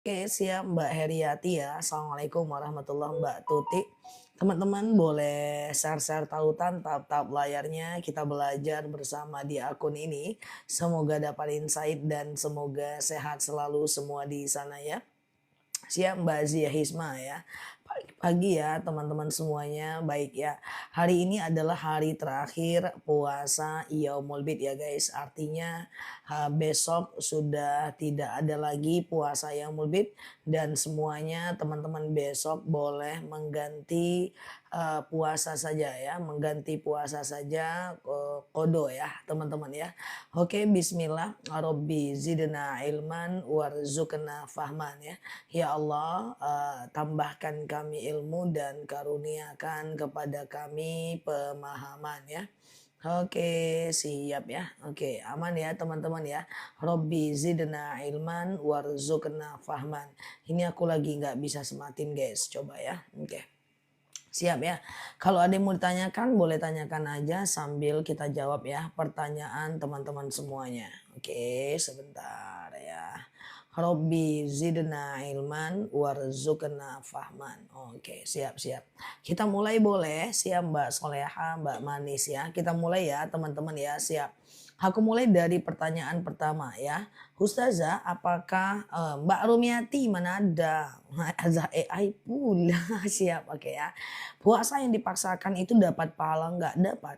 Oke, siap Mbak Heriati ya. Assalamualaikum warahmatullahi Mbak Tuti. Teman-teman boleh share-share tautan tap-tap layarnya. Kita belajar bersama di akun ini. Semoga dapat insight dan semoga sehat selalu semua di sana ya. Siap Mbak Zia Hisma ya. Pagi ya teman-teman semuanya. Baik ya. Hari ini adalah hari terakhir puasa Yaumul Bid ya guys. Artinya besok sudah tidak ada lagi puasa Yaumul Bid dan semuanya teman-teman besok boleh mengganti puasa saja ya, mengganti puasa saja kodo ya teman-teman ya. Oke, bismillah. Robbi zidna ilman warzuqna fahman ya. Ya Allah, tambahkan kami ilmu dan karuniakan kepada kami pemahaman ya. Oke, siap ya. Oke, aman ya teman-teman ya. Robbi zidna ilman warzuqna fahman. Ini aku lagi nggak bisa sematin guys, coba ya. Oke. Siap ya. Kalau ada yang mau ditanyakan, boleh tanyakan aja sambil kita jawab ya pertanyaan teman-teman semuanya. Oke, sebentar ya. Robbi zidna ilman warzuqna fahman. Oke, siap-siap. Kita mulai boleh, siap Mbak Soleha, Mbak Manis ya. Kita mulai ya teman-teman ya, siap. Aku mulai dari pertanyaan pertama ya. Ustazah, apakah Mbak Rumiati mana ada? Azah AI pula. Siap, oke ya. Puasa yang dipaksakan itu dapat pahala nggak? Dapat.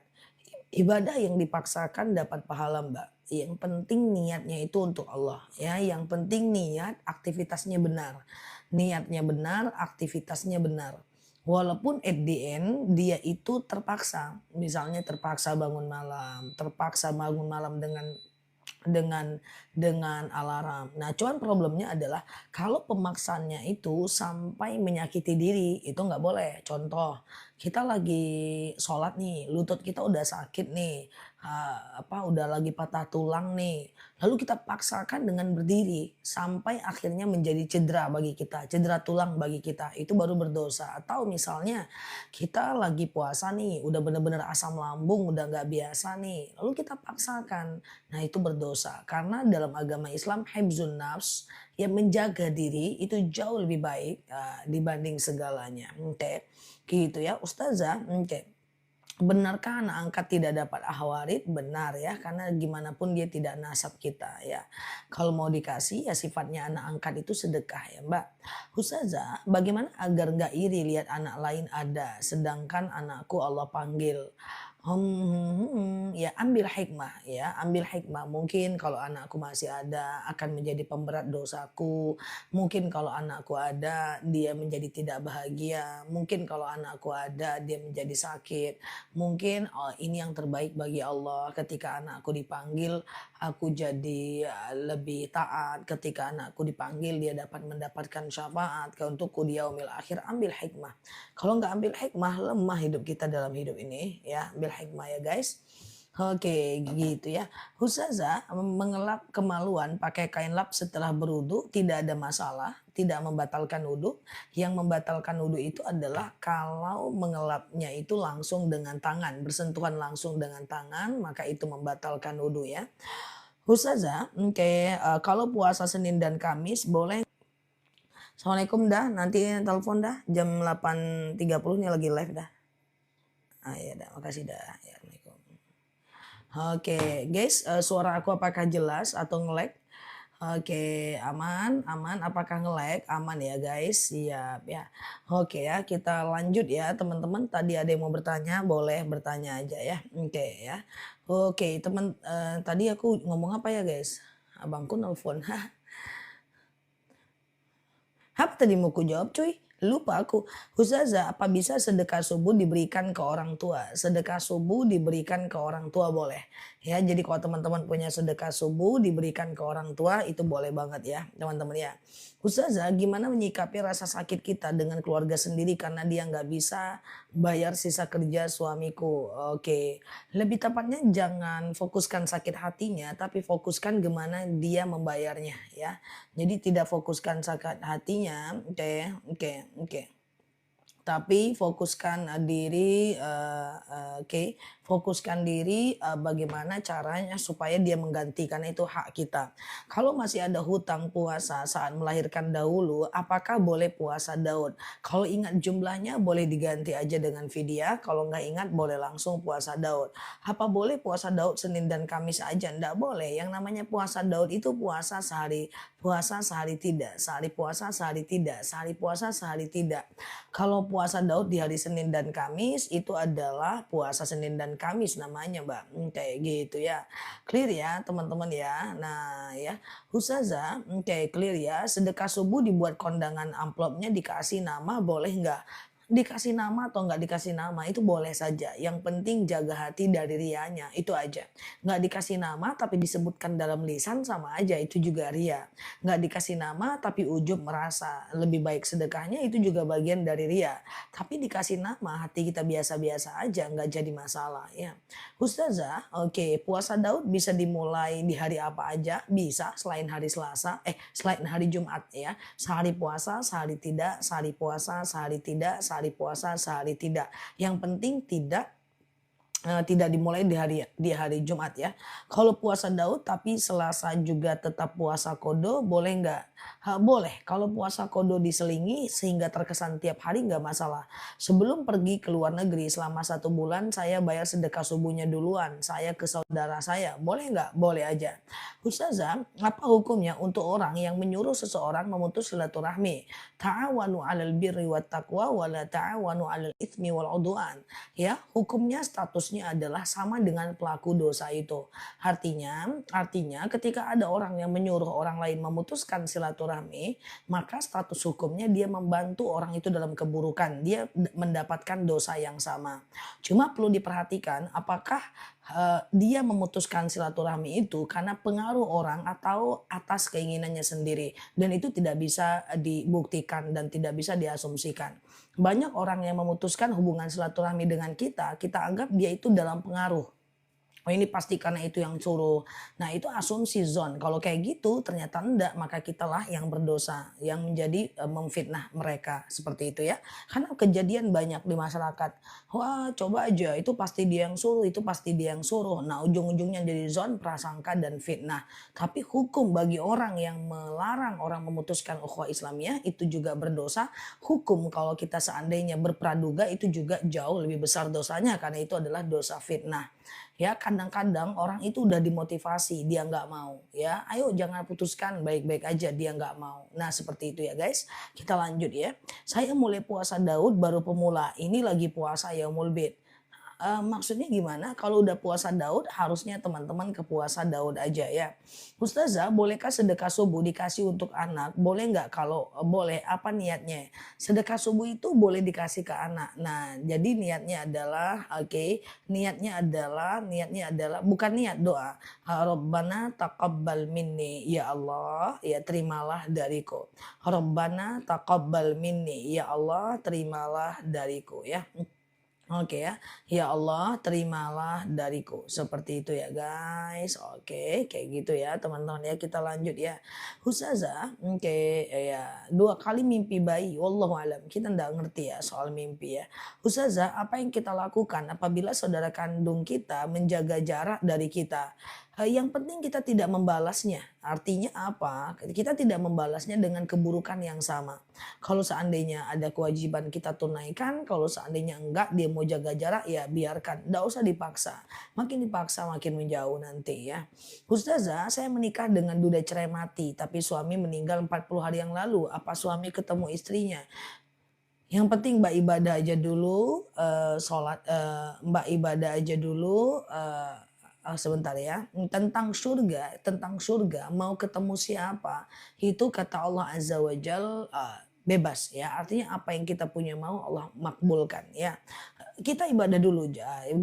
Ibadah yang dipaksakan dapat pahala Mbak. Yang penting niatnya itu untuk Allah ya. Yang penting niat, aktivitasnya benar. Niatnya benar, aktivitasnya benar. Walaupun at the end dia itu terpaksa, misalnya terpaksa bangun malam, terpaksa bangun malam dengan dengan alarm. Nah, cuman problemnya adalah kalau pemaksaannya itu sampai menyakiti diri, itu nggak boleh. Contoh, kita lagi sholat nih, lutut kita udah sakit nih, udah lagi patah tulang nih, lalu kita paksakan dengan berdiri sampai akhirnya menjadi cedera bagi kita, cedera tulang bagi kita, itu baru berdosa. Atau misalnya kita lagi puasa nih, udah bener-bener asam lambung, udah nggak biasa nih, lalu kita paksakan. Nah itu berdosa karena dalam agama Islam hifzun nafs yang menjaga diri itu jauh lebih baik dibanding segalanya. Oke, gitu ya Ustazah. Oke. Benarkah anak angkat tidak dapat ahwarit? Benar ya, karena gimana pun dia tidak nasab kita ya. Kalau mau dikasih ya sifatnya anak angkat itu sedekah ya Mbak. Ustazah, bagaimana agar nggak iri lihat anak lain ada, sedangkan anakku Allah panggil? Ya ambil hikmah ya, ambil hikmah. Mungkin kalau anakku masih ada akan menjadi pemberat dosaku. Mungkin kalau anakku ada dia menjadi tidak bahagia. Mungkin kalau anakku ada dia menjadi sakit. Mungkin ini yang terbaik bagi Allah. Ketika anakku dipanggil, aku jadi lebih taat. Ketika anakku dipanggil, dia dapat mendapatkan syafaat. Untukku di yaumil akhir, ambil hikmah. Kalau nggak ambil hikmah, lemah hidup kita dalam hidup ini. Ya, ambil hikmah ya guys. Oke, gitu ya. Ustazah mengelap kemaluan pakai kain lap setelah berwudu tidak ada masalah, tidak membatalkan wudu. Yang membatalkan wudu itu adalah kalau mengelapnya itu langsung dengan tangan, bersentuhan langsung dengan tangan, maka itu membatalkan wudu ya. Ustazah, oke, kalau puasa Senin dan Kamis boleh. Assalamualaikum dah, nanti telepon dah jam 8.30 nih lagi live dah. Ya dah, makasih dah. Ya, Assalamualaikum. Oke, guys, suara aku apakah jelas atau nge-lag? Oke, aman, aman. Apakah nge-lag? Aman ya guys, siap ya. Oke ya, kita lanjut ya teman-teman. Tadi ada yang mau bertanya, boleh bertanya aja ya. Oke ya. Oke, teman, tadi aku ngomong apa ya guys? Abangku nelfon. Apa tadi mau ku jawab cuy? Lupa aku. Ustazah, apa bisa sedekah subuh diberikan ke orang tua? Sedekah subuh diberikan ke orang tua boleh. Ya, jadi kalau teman-teman punya sedekah subuh diberikan ke orang tua itu boleh banget ya, teman-teman ya. Ustazah, gimana menyikapi rasa sakit kita dengan keluarga sendiri karena dia nggak bisa bayar sisa kerja suamiku? Oke, lebih tepatnya jangan fokuskan sakit hatinya, tapi fokuskan gimana dia membayarnya ya. Jadi tidak fokuskan sakit hatinya, oke, oke, oke. Tapi fokuskan, diri, oke, fokuskan diri, bagaimana caranya supaya dia menggantikan, itu hak kita. Kalau masih ada hutang puasa saat melahirkan dahulu, apakah boleh puasa Daud? Kalau ingat jumlahnya boleh diganti aja dengan fidyah, kalau nggak ingat boleh langsung puasa Daud. Apa boleh puasa Daud Senin dan Kamis aja? Nggak boleh, yang namanya puasa Daud itu puasa sehari tidak, sehari puasa sehari tidak, sehari puasa sehari tidak. Kalau puasa Daud di hari Senin dan Kamis itu adalah puasa Senin dan Kamis namanya, Mbak, kayak gitu ya. Clear ya teman-teman ya. Nah ya, Ustazah, clear ya, sedekah subuh dibuat kondangan amplopnya dikasih nama boleh nggak? Dikasih nama atau nggak dikasih nama itu boleh saja, yang penting jaga hati dari rianya, itu aja. Nggak dikasih nama tapi disebutkan dalam lisan sama aja, itu juga ria. Nggak dikasih nama tapi ujub merasa lebih baik sedekahnya, itu juga bagian dari ria. Tapi dikasih nama hati kita biasa-biasa aja, nggak jadi masalah ya. Ustazah, oke, puasa Daud bisa dimulai di hari apa aja? Bisa, selain hari Selasa, selain hari Jumat ya. Sehari puasa, sehari tidak, sehari puasa, sehari tidak, sehari puasa, sehari tidak. Yang penting tidak dimulai di hari Jumat ya. Kalau puasa Daud tapi Selasa juga tetap puasa kodo boleh nggak? Boleh. Kalau puasa kodo diselingi sehingga terkesan tiap hari nggak masalah. Sebelum pergi ke luar negeri selama 1 bulan saya bayar sedekah subuhnya duluan. Saya ke saudara saya. Boleh nggak? Boleh aja. Ustazah, apa hukumnya untuk orang yang menyuruh seseorang memutus silaturahmi? Ta'awanu 'alal birri wat taqwa wa la ta'awanu 'alal itsmi wal 'udwan. Ya, hukumnya statusnya adalah sama dengan pelaku dosa itu. Artinya ketika ada orang yang menyuruh orang lain memutuskan silaturahmi, maka status hukumnya dia membantu orang itu dalam keburukan, dia mendapatkan dosa yang sama. Cuma perlu diperhatikan apakah dia memutuskan silaturahmi itu karena pengaruh orang atau atas keinginannya sendiri, dan itu tidak bisa dibuktikan dan tidak bisa diasumsikan. Banyak orang yang memutuskan hubungan silaturahmi dengan kita, kita anggap dia itu dalam pengaruh. Oh ini pasti karena itu yang suruh. Nah itu asumsi zon. Kalau kayak gitu ternyata enggak, maka kitalah yang berdosa, yang menjadi memfitnah mereka seperti itu ya. Karena kejadian banyak di masyarakat. Wah coba aja itu pasti dia yang suruh, itu pasti dia yang suruh. Nah ujung-ujungnya jadi zon, prasangka dan fitnah. Tapi hukum bagi orang yang melarang orang memutuskan ukhuwah Islamiyah itu juga berdosa. Hukum kalau kita seandainya berpraduga itu juga jauh lebih besar dosanya karena itu adalah dosa fitnah. Ya kadang-kadang orang itu udah dimotivasi dia nggak mau ya, ayo jangan putuskan, baik-baik aja dia nggak mau. Nah seperti itu ya guys, kita lanjut ya. Saya mulai puasa Daud baru pemula, ini lagi puasa Yaumul Bid. Maksudnya gimana? Kalau udah puasa Daud harusnya teman-teman ke puasa Daud aja ya. Ustazah, bolehkah sedekah subuh dikasih untuk anak? Boleh nggak? Kalau boleh, apa niatnya? Sedekah subuh itu boleh dikasih ke anak. Nah, jadi niatnya adalah, oke, niatnya adalah bukan niat doa. Rabbana taqabbal minni, ya Allah, ya terimalah dariku. Rabbana taqabbal minni, ya Allah, terimalah dariku ya. Oke ya, ya Allah terimalah dariku. Seperti itu ya guys. Oke, kayak gitu ya teman-teman ya. Kita lanjut ya. Ustazah, oke ya. 2 kali mimpi bayi. Wallahu alam. Kita ndak ngerti ya soal mimpi ya. Ustazah, apa yang kita lakukan apabila saudara kandung kita menjaga jarak dari kita? Yang penting kita tidak membalasnya. Artinya apa? Kita tidak membalasnya dengan keburukan yang sama. Kalau seandainya ada kewajiban kita tunaikan, kalau seandainya enggak dia mau jaga jarak ya biarkan, enggak usah dipaksa. Makin dipaksa makin menjauh nanti ya. Ustazah, saya menikah dengan duda cerai mati tapi suami meninggal 40 hari yang lalu. Apa suami ketemu istrinya? Yang penting Mbak ibadah aja dulu, Mbak ibadah aja dulu, sebentar ya, tentang surga mau ketemu siapa, itu kata Allah Azza wa Jal, bebas ya, artinya apa yang kita punya mau Allah makbulkan ya. Kita ibadah dulu,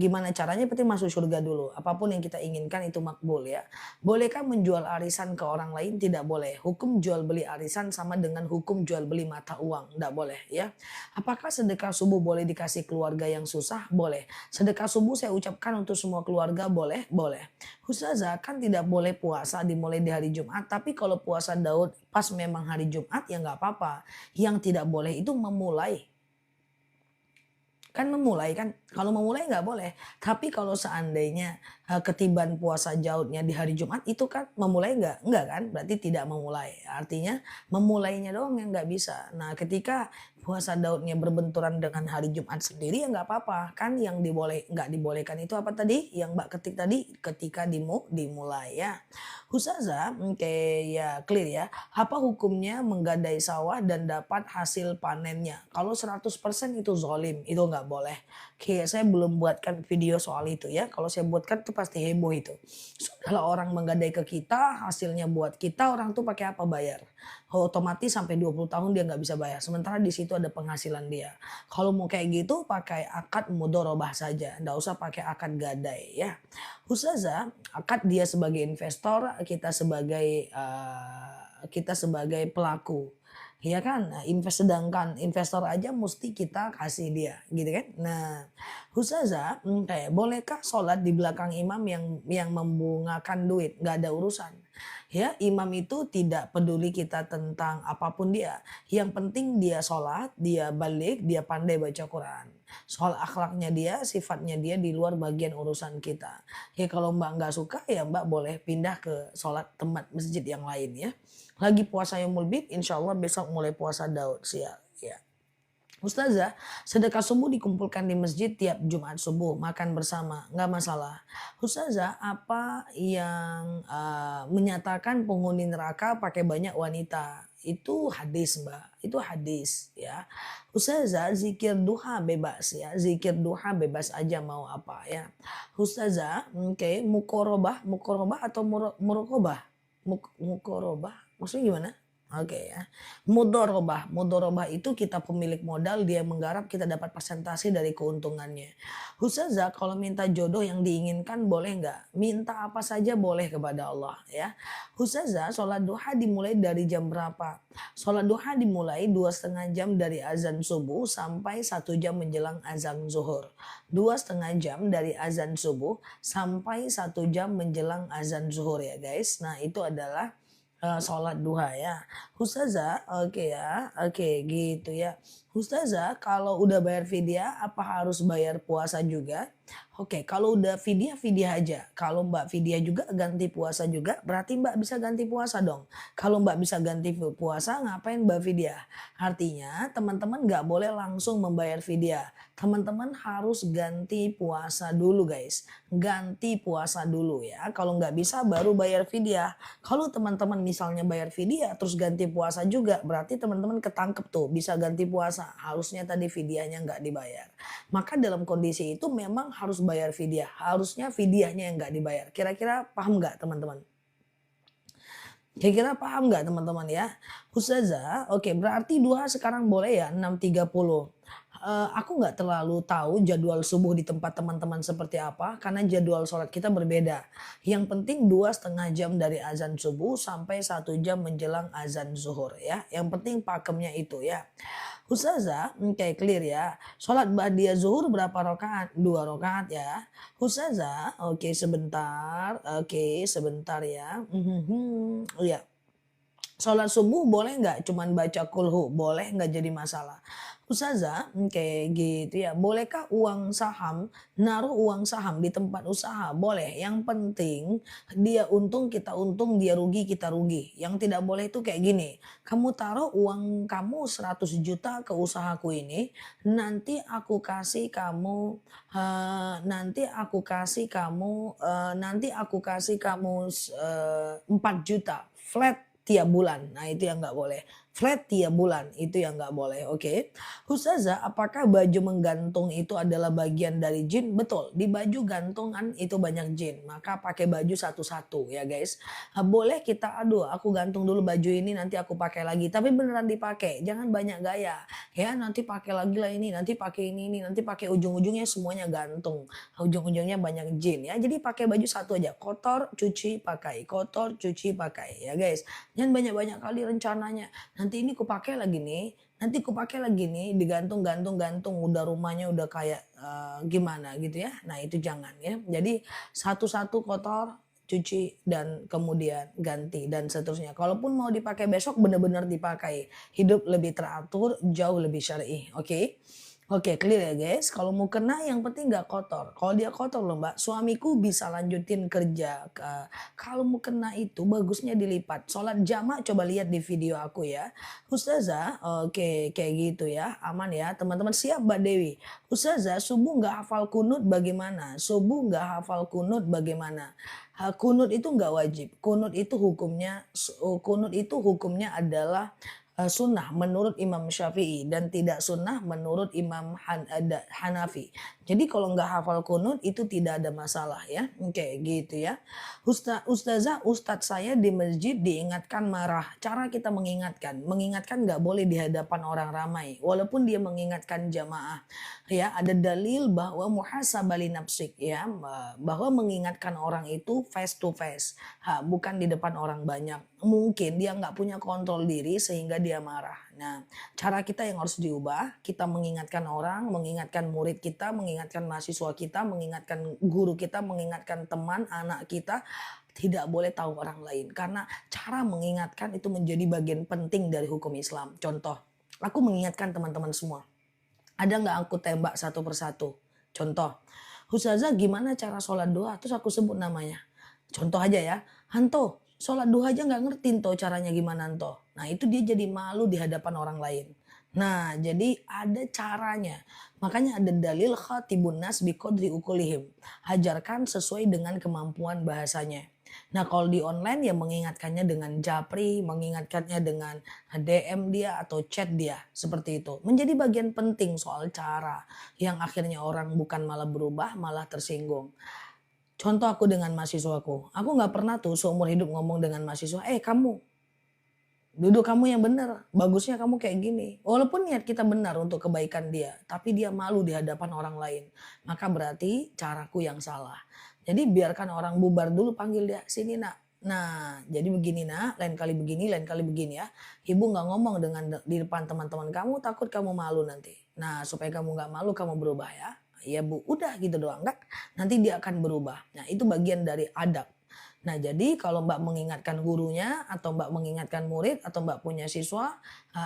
gimana caranya penting masuk surga dulu, apapun yang kita inginkan itu makbul ya. Bolehkah menjual arisan ke orang lain? Tidak boleh. Hukum jual beli arisan sama dengan hukum jual beli mata uang, tidak boleh ya. Apakah sedekah subuh boleh dikasih keluarga yang susah? Boleh. Sedekah subuh saya ucapkan untuk semua keluarga, boleh? Boleh. Ustazah, kan tidak boleh puasa dimulai di hari Jumat, tapi kalau puasa Daud pas memang hari Jumat ya nggak apa-apa. Yang tidak boleh itu memulai kan memulai kan, kalau memulai nggak boleh. Tapi kalau seandainya, ketiban puasa Daudnya di hari Jumat itu kan memulai nggak? Enggak kan, berarti tidak memulai. Artinya memulainya doang yang nggak bisa. Nah ketika puasa Daudnya berbenturan dengan hari Jumat sendiri ya nggak apa-apa. Kan yang nggak dibolehkan itu apa tadi? Yang Mbak ketik tadi, ketika dimulai ya. Ustazah, oke ya clear ya. Apa hukumnya menggadai sawah dan dapat hasil panennya? Kalau 100% itu zolim, itu nggak boleh. Kayak saya belum buatkan video soal itu ya. Kalau saya buatkan itu pasti heboh itu. Sudahlah orang menggadai ke kita, hasilnya buat kita, orang tuh pakai apa bayar? Otomatis sampai 20 tahun dia nggak bisa bayar. Sementara di situ ada penghasilan dia. Kalau mau kayak gitu pakai akad mudorobah saja. Nggak usah pakai akad gadai ya. Ustazah, akad dia sebagai investor, kita sebagai pelaku. Ya kan? Nah, sedangkan investor aja mesti kita kasih dia, gitu kan? Nah, Ustazah, kayak bolehkah sholat di belakang imam yang membungakan duit? Nggak ada urusan. Ya, imam itu tidak peduli kita tentang apapun dia. Yang penting dia sholat, dia balik, dia pandai baca Quran. Soal akhlaknya dia, sifatnya dia di luar bagian urusan kita. Ya kalau Mbak nggak suka ya Mbak boleh pindah ke sholat tempat masjid yang lain ya. Lagi puasa Yaumul Bid, insya Allah besok mulai puasa Daud siap. Ya. Ustazah, sedekah subuh dikumpulkan di masjid tiap Jumat subuh, makan bersama, nggak masalah. Ustazah, apa yang menyatakan penghuni neraka pakai banyak wanita? Itu hadis Mbak, itu hadis ya. Ustazah, zikir duha bebas ya, zikir duha bebas aja mau apa ya. Ustazah, oke, mukorobah atau murokobah? Mukorobah, maksudnya gimana? Oke ya. Mudorobah itu kita pemilik modal, dia menggarap, kita dapat persentase dari keuntungannya. Ustazah, kalau minta jodoh yang diinginkan boleh nggak? Minta apa saja boleh kepada Allah ya. Ustazah, sholat duha dimulai dari jam berapa? Sholat duha dimulai 2,5 jam dari azan subuh sampai 1 jam menjelang azan zuhur. 2,5 jam dari azan subuh sampai 1 jam menjelang azan zuhur ya guys. Nah itu adalah sholat duha ya. Ustazah, oke ya, oke gitu ya. Ustazah, kalau udah bayar fidyah apa harus bayar puasa juga? Oke, kalau udah fidyah, fidyah aja. Kalau Mbak fidyah juga ganti puasa juga, berarti Mbak bisa ganti puasa dong. Kalau Mbak bisa ganti puasa, ngapain Mbak fidyah? Artinya teman-teman nggak boleh langsung membayar fidyah. Teman-teman harus ganti puasa dulu guys. Ganti puasa dulu ya. Kalau nggak bisa baru bayar fidyah. Kalau teman-teman misalnya bayar fidyah terus ganti puasa juga, berarti teman-teman ketangkep tuh bisa ganti puasa. Harusnya tadi fidyahnya nggak dibayar. Maka dalam kondisi itu memang harus bayar fidyah. Harusnya fidyahnya yang nggak dibayar. Kira-kira paham nggak teman-teman? Kira-kira paham nggak teman-teman ya? Ustazah, oke berarti duha sekarang boleh ya 6.30. Aku nggak terlalu tahu jadwal subuh di tempat teman-teman seperti apa karena jadwal sholat kita berbeda. Yang penting 2,5 jam dari azan subuh sampai 1 jam menjelang azan zuhur ya. Yang penting pakemnya itu ya. Ustazah, oke clear ya. Sholat ba'diyah zuhur berapa rakaat? 2 rakaat ya. Ustazah, oke sebentar ya. Iya. Sholat subuh boleh nggak cuman baca kulhu? Boleh nggak jadi masalah. Ustazah, kayak gitu ya. Bolehkah naruh uang saham di tempat usaha? Boleh. Yang penting dia untung kita untung, dia rugi kita rugi. Yang tidak boleh itu kayak gini. Kamu taruh uang kamu 100 juta ke usahaku ini, nanti aku kasih kamu nanti aku kasih kamu 4 juta flat tiap bulan. Nah itu yang nggak boleh. Flat tiap bulan itu yang nggak boleh. Oke. Ustazah, apakah baju menggantung itu adalah bagian dari jin? Betul. Di baju gantungan itu banyak jin. Maka pakai baju satu-satu ya guys. Boleh kita aduh aku gantung dulu baju ini nanti aku pakai lagi. Tapi beneran dipakai. Jangan banyak gaya. Ya nanti pakai lagi lah ini. Nanti pakai ini. Nanti pakai ujung-ujungnya semuanya gantung. Ujung-ujungnya banyak jin ya. Jadi pakai baju satu aja. Kotor cuci pakai. Kotor cuci pakai ya guys. Jangan banyak-banyak kali rencananya. Nanti ini kupakai lagi nih, nanti kupakai lagi nih, digantung, udah rumahnya udah kayak gimana gitu ya. Nah itu jangan ya. Jadi satu-satu kotor, cuci dan kemudian ganti dan seterusnya. Kalaupun mau dipakai besok benar-benar dipakai. Hidup lebih teratur, jauh lebih syar'i. Oke. Oke, clear ya guys. Kalau mau kena yang penting nggak kotor. Kalau dia kotor loh Mbak, suamiku bisa lanjutin kerja. Kalau mau kena itu bagusnya dilipat. Sholat jamak coba lihat di video aku ya. Ustazah, oke kayak gitu ya. Aman ya teman-teman. Siap Mbak Dewi. Ustazah, subuh nggak hafal kunut bagaimana? Subuh nggak hafal kunut bagaimana? Kunut itu nggak wajib. Kunut itu hukumnya adalah sunnah menurut Imam Syafi'i dan tidak sunnah menurut Imam Hanafi. Jadi kalau nggak hafal kunut itu tidak ada masalah ya. Oke gitu ya. Ustazah, ustadz saya di masjid diingatkan marah. Cara kita mengingatkan. Mengingatkan nggak boleh di hadapan orang ramai. Walaupun dia mengingatkan jamaah. Ya ada dalil bahwa muhasabah nafsik ya. Bahwa mengingatkan orang itu face to face. Bukan di depan orang banyak. Mungkin dia nggak punya kontrol diri sehingga dia marah. Nah, cara kita yang harus diubah, kita mengingatkan orang, mengingatkan murid kita, mengingatkan mahasiswa kita, mengingatkan guru kita, mengingatkan teman, anak kita, tidak boleh tahu orang lain. Karena cara mengingatkan itu menjadi bagian penting dari hukum Islam. Contoh, aku mengingatkan teman-teman semua. Ada nggak aku tembak satu persatu? Contoh, Ustazah gimana cara sholat doa? Terus aku sebut namanya. Contoh aja ya, Hanto, sholat duha aja nggak ngerti toh caranya gimana toh. Nah itu dia jadi malu di hadapan orang lain. Nah jadi ada caranya. Makanya ada dalil khatibun nas biqadri ukulihim. Ajarkan sesuai dengan kemampuan bahasanya. Nah kalau di online ya mengingatkannya dengan japri, mengingatkannya dengan DM dia atau chat dia. Seperti itu. Menjadi bagian penting soal cara. Yang akhirnya orang bukan malah berubah, malah tersinggung. Contoh aku dengan mahasiswaku, aku nggak pernah tuh seumur hidup ngomong dengan mahasiswa, kamu, duduk kamu yang benar, bagusnya kamu kayak gini. Walaupun niat kita benar untuk kebaikan dia, tapi dia malu di hadapan orang lain. Maka berarti caraku yang salah. Jadi biarkan orang bubar dulu, panggil dia, sini nak. Nah, jadi begini nak, lain kali begini ya. Ibu nggak ngomong di depan teman-teman kamu, takut kamu malu nanti. Nah, supaya kamu nggak malu, kamu berubah ya. Ya bu, udah gitu doang. Enggak, nanti dia akan berubah. Nah, itu bagian dari adab. Nah, jadi kalau Mbak mengingatkan gurunya atau Mbak mengingatkan murid atau Mbak punya siswa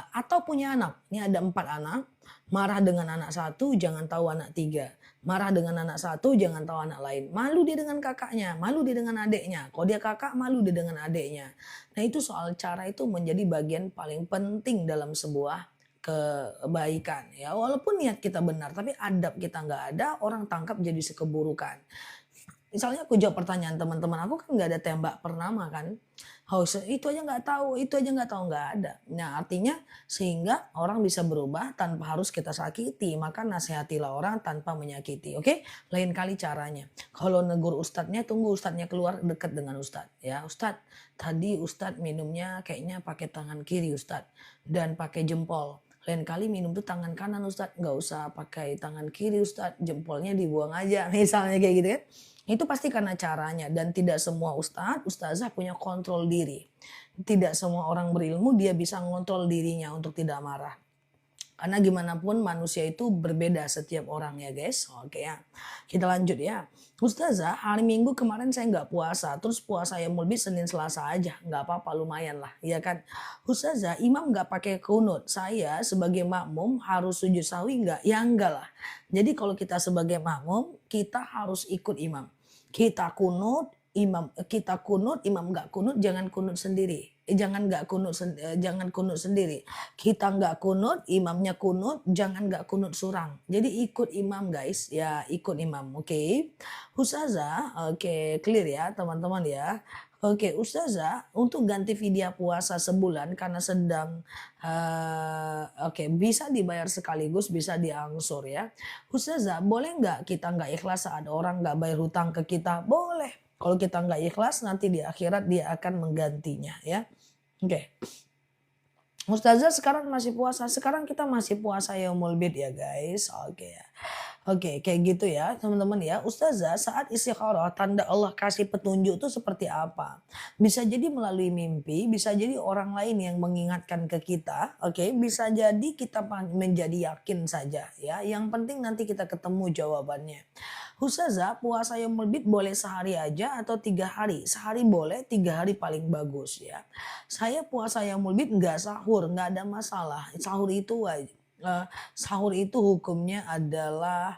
atau punya anak. Ini ada 4 anak, marah dengan anak satu jangan tahu anak tiga. Marah dengan anak satu jangan tahu anak lain. Malu dia dengan kakaknya, malu dia dengan adiknya. Kalau dia kakak, malu dia dengan adiknya. Nah, itu soal cara itu menjadi bagian paling penting dalam sebuah kebaikan ya. Walaupun niat kita benar, tapi adab kita nggak ada, orang tangkap jadi sekeburukan. Misalnya aku jawab pertanyaan teman-teman aku kan nggak ada tembak pernama kan. Oh, itu aja nggak tahu, itu aja nggak tahu, nggak ada. Nah artinya sehingga orang bisa berubah tanpa harus kita sakiti. Maka nasihatilah orang tanpa menyakiti. Oke, lain kali caranya. Kalau negur ustadznya tunggu ustadznya keluar dekat dengan ustadz. Ya ustadz, tadi ustadz minumnya kayaknya pakai tangan kiri ustadz. Dan pakai jempol. Lain kali minum tuh tangan kanan ustadz. Nggak usah pakai tangan kiri ustadz. Jempolnya dibuang aja misalnya kayak gitu kan. Itu pasti karena caranya dan tidak semua ustadz, ustazah punya kontrol diri. Tidak semua orang berilmu dia bisa ngontrol dirinya untuk tidak marah. Karena gimana pun manusia itu berbeda setiap orang ya guys. Oke ya, kita lanjut ya. Ustazah, hari Minggu kemarin saya nggak puasa. Terus puasa yang lebih Senin Selasa aja. Nggak apa-apa, lumayan lah. Ya kan? Ustazah, imam nggak pakai kunut. Saya sebagai makmum harus sujud sahwi nggak? Ya enggak lah. Jadi kalau kita sebagai makmum, kita harus ikut imam. Kita kunut, imam nggak kunut, jangan kunut sendiri. Jangan kunut sendiri. Kita nggak kunut, imamnya kunut, jangan nggak kunut surang. Jadi ikut imam guys, ya ikut imam, oke. Ustazah, oke clear ya teman-teman ya. Oke, Ustazah, untuk ganti vidya puasa sebulan karena sedang bisa dibayar sekaligus, bisa diangsur ya. Ustazah, boleh nggak kita nggak ikhlas saat orang nggak bayar hutang ke kita? Boleh. Kalau kita nggak ikhlas nanti di akhirat dia akan menggantinya ya. Oke. Ustazah sekarang masih puasa. Sekarang kita masih puasa yaumul bid ya guys. Oke ya. Oke, kayak gitu ya teman-teman ya. Ustazah saat istikharah tanda Allah kasih petunjuk itu seperti apa? Bisa jadi melalui mimpi, bisa jadi orang lain yang mengingatkan ke kita. Oke, bisa jadi kita menjadi yakin saja ya. Yang penting nanti kita ketemu jawabannya. Ustazah puasa yaumul bid boleh sehari aja atau 3 hari? Sehari boleh, 3 hari paling bagus ya. Saya puasa yaumul bid nggak sahur, nggak ada masalah. Sahur itu sahur itu hukumnya adalah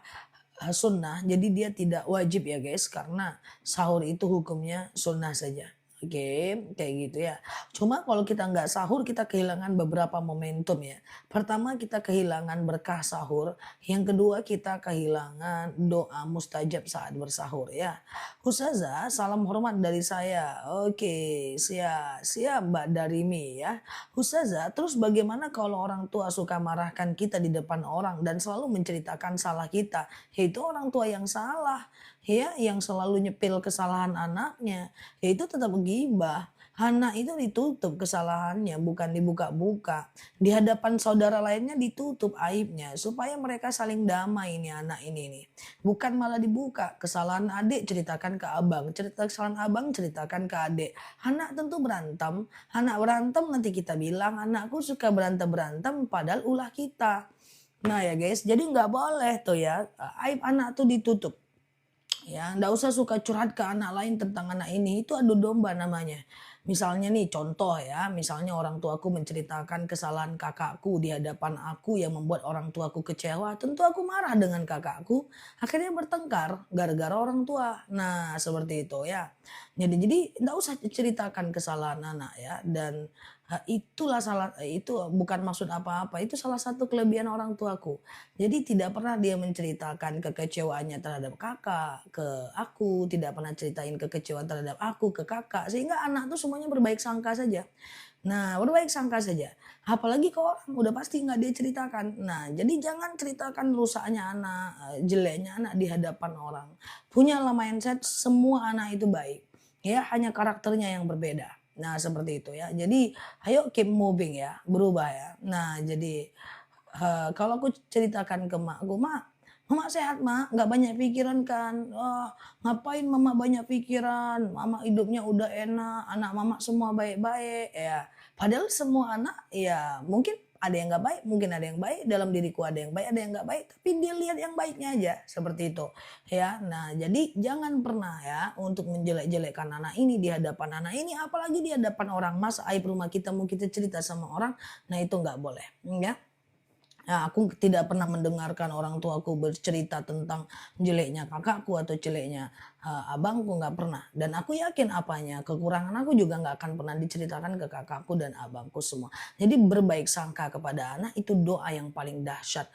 sunnah, jadi dia tidak wajib ya guys, karena sahur itu hukumnya sunnah saja. Oke, kayak gitu ya. Cuma kalau kita nggak sahur, kita kehilangan beberapa momentum ya. Pertama, kita kehilangan berkah sahur. Yang kedua, kita kehilangan doa mustajab saat bersahur ya. Ustazah, salam hormat dari saya. Oke, siap, siap Mbak Darimi ya. Ustazah, terus bagaimana kalau orang tua suka marahkan kita di depan orang dan selalu menceritakan salah kita? Yaitu orang tua yang salah, ya, yang selalu nyepil kesalahan anaknya, ya itu tetap gibah. Anak itu ditutup kesalahannya, bukan dibuka-buka. Di hadapan saudara lainnya ditutup aibnya, supaya mereka saling damai nih anak ini nih. Bukan malah dibuka, kesalahan adik ceritakan ke abang, cerita kesalahan abang ceritakan ke adik. Anak tentu berantem, anak berantem nanti kita bilang anakku suka berantem-berantem padahal ulah kita. Nah ya guys, jadi nggak boleh tuh ya, aib anak tuh ditutup. Ya, ndak usah suka curhat ke anak lain tentang anak ini, itu adu domba namanya. Misalnya nih contoh ya, misalnya orang tuaku menceritakan kesalahan kakakku di hadapan aku yang membuat orang tuaku kecewa, tentu aku marah dengan kakakku, akhirnya bertengkar gara-gara orang tua. Nah, seperti itu ya. Jadi ndak usah ceritakan kesalahan anak ya, dan itulah itu bukan maksud apa-apa, itu salah satu kelebihan orang tuaku. Jadi tidak pernah dia menceritakan kekecewaannya terhadap kakak ke aku, tidak pernah ceritain kekecewaan terhadap aku ke kakak, sehingga anak tuh semuanya berbaik sangka saja. Nah, berbaik sangka saja. Apalagi ke orang, udah pasti nggak dia ceritakan. Nah, jadi jangan ceritakan rusaknya anak, jeleknya anak di hadapan orang. Punyalah mindset semua anak itu baik. Ya, hanya karakternya yang berbeda. Nah, seperti itu ya. Jadi, ayo keep moving ya, berubah ya. Nah, jadi kalau aku ceritakan ke makku, "Mak, Mama sehat Mak, nggak banyak pikiran kan?" "Wah, ngapain Mama banyak pikiran, Mama hidupnya udah enak, anak Mama semua baik-baik." Ya, padahal semua anak ya mungkin ada yang nggak baik, mungkin ada yang baik, dalam diriku ada yang baik, ada yang nggak baik, tapi dia lihat yang baiknya aja, seperti itu, ya. Nah, jadi jangan pernah ya untuk menjelek-jelekkan anak ini di hadapan anak ini, apalagi di hadapan orang. Mas, aib rumah kita mau kita cerita sama orang, nah itu nggak boleh, ya. Nah, aku tidak pernah mendengarkan orang tuaku bercerita tentang jeleknya kakakku atau jeleknya, abangku, nggak pernah. Dan aku yakin apanya, kekurangan aku juga nggak akan pernah diceritakan ke kakakku dan abangku semua. Jadi berbaik sangka kepada anak itu doa yang paling dahsyat.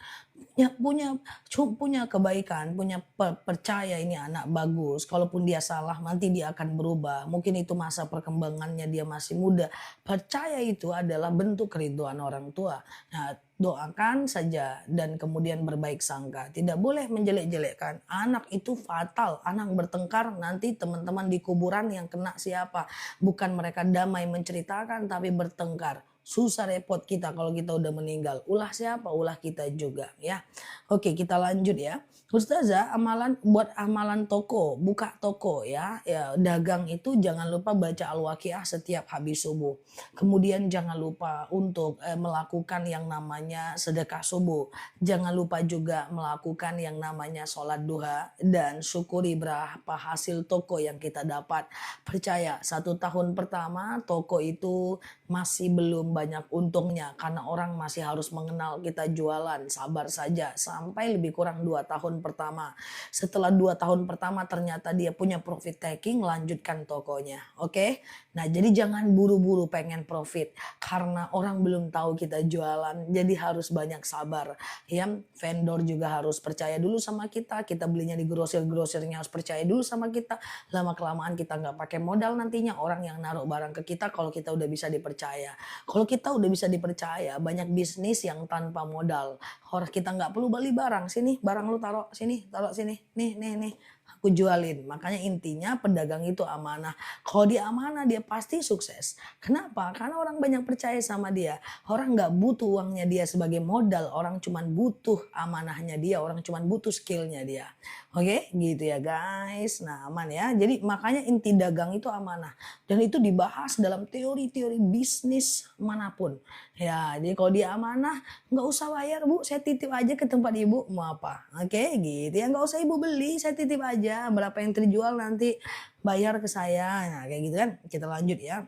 Punya kebaikan, punya percaya ini anak bagus, kalaupun dia salah nanti dia akan berubah, mungkin itu masa perkembangannya dia masih muda. Percaya itu adalah bentuk keriduan orang tua. Nah, doakan saja dan kemudian berbaik sangka. Tidak boleh menjelek-jelekkan. Anak itu fatal. Anak bertengkar nanti teman-teman di kuburan yang kena siapa? Bukan mereka damai menceritakan tapi bertengkar. Susah repot kita kalau kita udah meninggal. Ulah siapa? Ulah kita juga ya. Oke, kita lanjut ya. Ustazah, buat amalan toko, buka toko ya. Ya, dagang itu jangan lupa baca Al-Waqiah setiap habis subuh. Kemudian jangan lupa untuk melakukan yang namanya sedekah subuh. Jangan lupa juga melakukan yang namanya sholat duha dan syukuri berapa hasil toko yang kita dapat. Percaya, 1 tahun pertama toko itu masih belum banyak untungnya karena orang masih harus mengenal kita jualan. Sabar saja sampai lebih kurang 2 tahun pertama. Setelah 2 tahun pertama ternyata dia punya profit taking, lanjutkan tokonya. Oke? Nah, jadi jangan buru-buru pengen profit karena orang belum tahu kita jualan. Jadi harus banyak sabar. Ya, vendor juga harus percaya dulu sama kita. Kita belinya di grosir-grosirnya harus percaya dulu sama kita. Lama-kelamaan kita nggak pakai modal, nantinya orang yang naruh barang ke kita kalau kita udah bisa dipercaya. Kalau kita udah bisa dipercaya, banyak bisnis yang tanpa modal. Orang kita nggak perlu beli barang. Sini, barang lu taruh sini, taruh sini. Nih, aku jualin. Makanya intinya pedagang itu amanah. Kalau dia amanah, dia pasti sukses. Kenapa? Karena orang banyak percaya sama dia. Orang nggak butuh uangnya dia sebagai modal. Orang cuman butuh amanahnya dia. Orang cuman butuh skillnya dia. Oke, gitu ya guys. Nah, aman ya. Jadi makanya inti dagang itu amanah. Dan itu dibahas dalam teori-teori bisnis manapun. Ya, jadi kalau dia amanah, nggak usah bayar Bu, saya titip aja ke tempat Ibu. Mau apa? Oke, gitu ya. Nggak usah Ibu beli, saya titip aja. Berapa yang terjual nanti bayar ke saya. Nah, kayak gitu kan. Kita lanjut ya.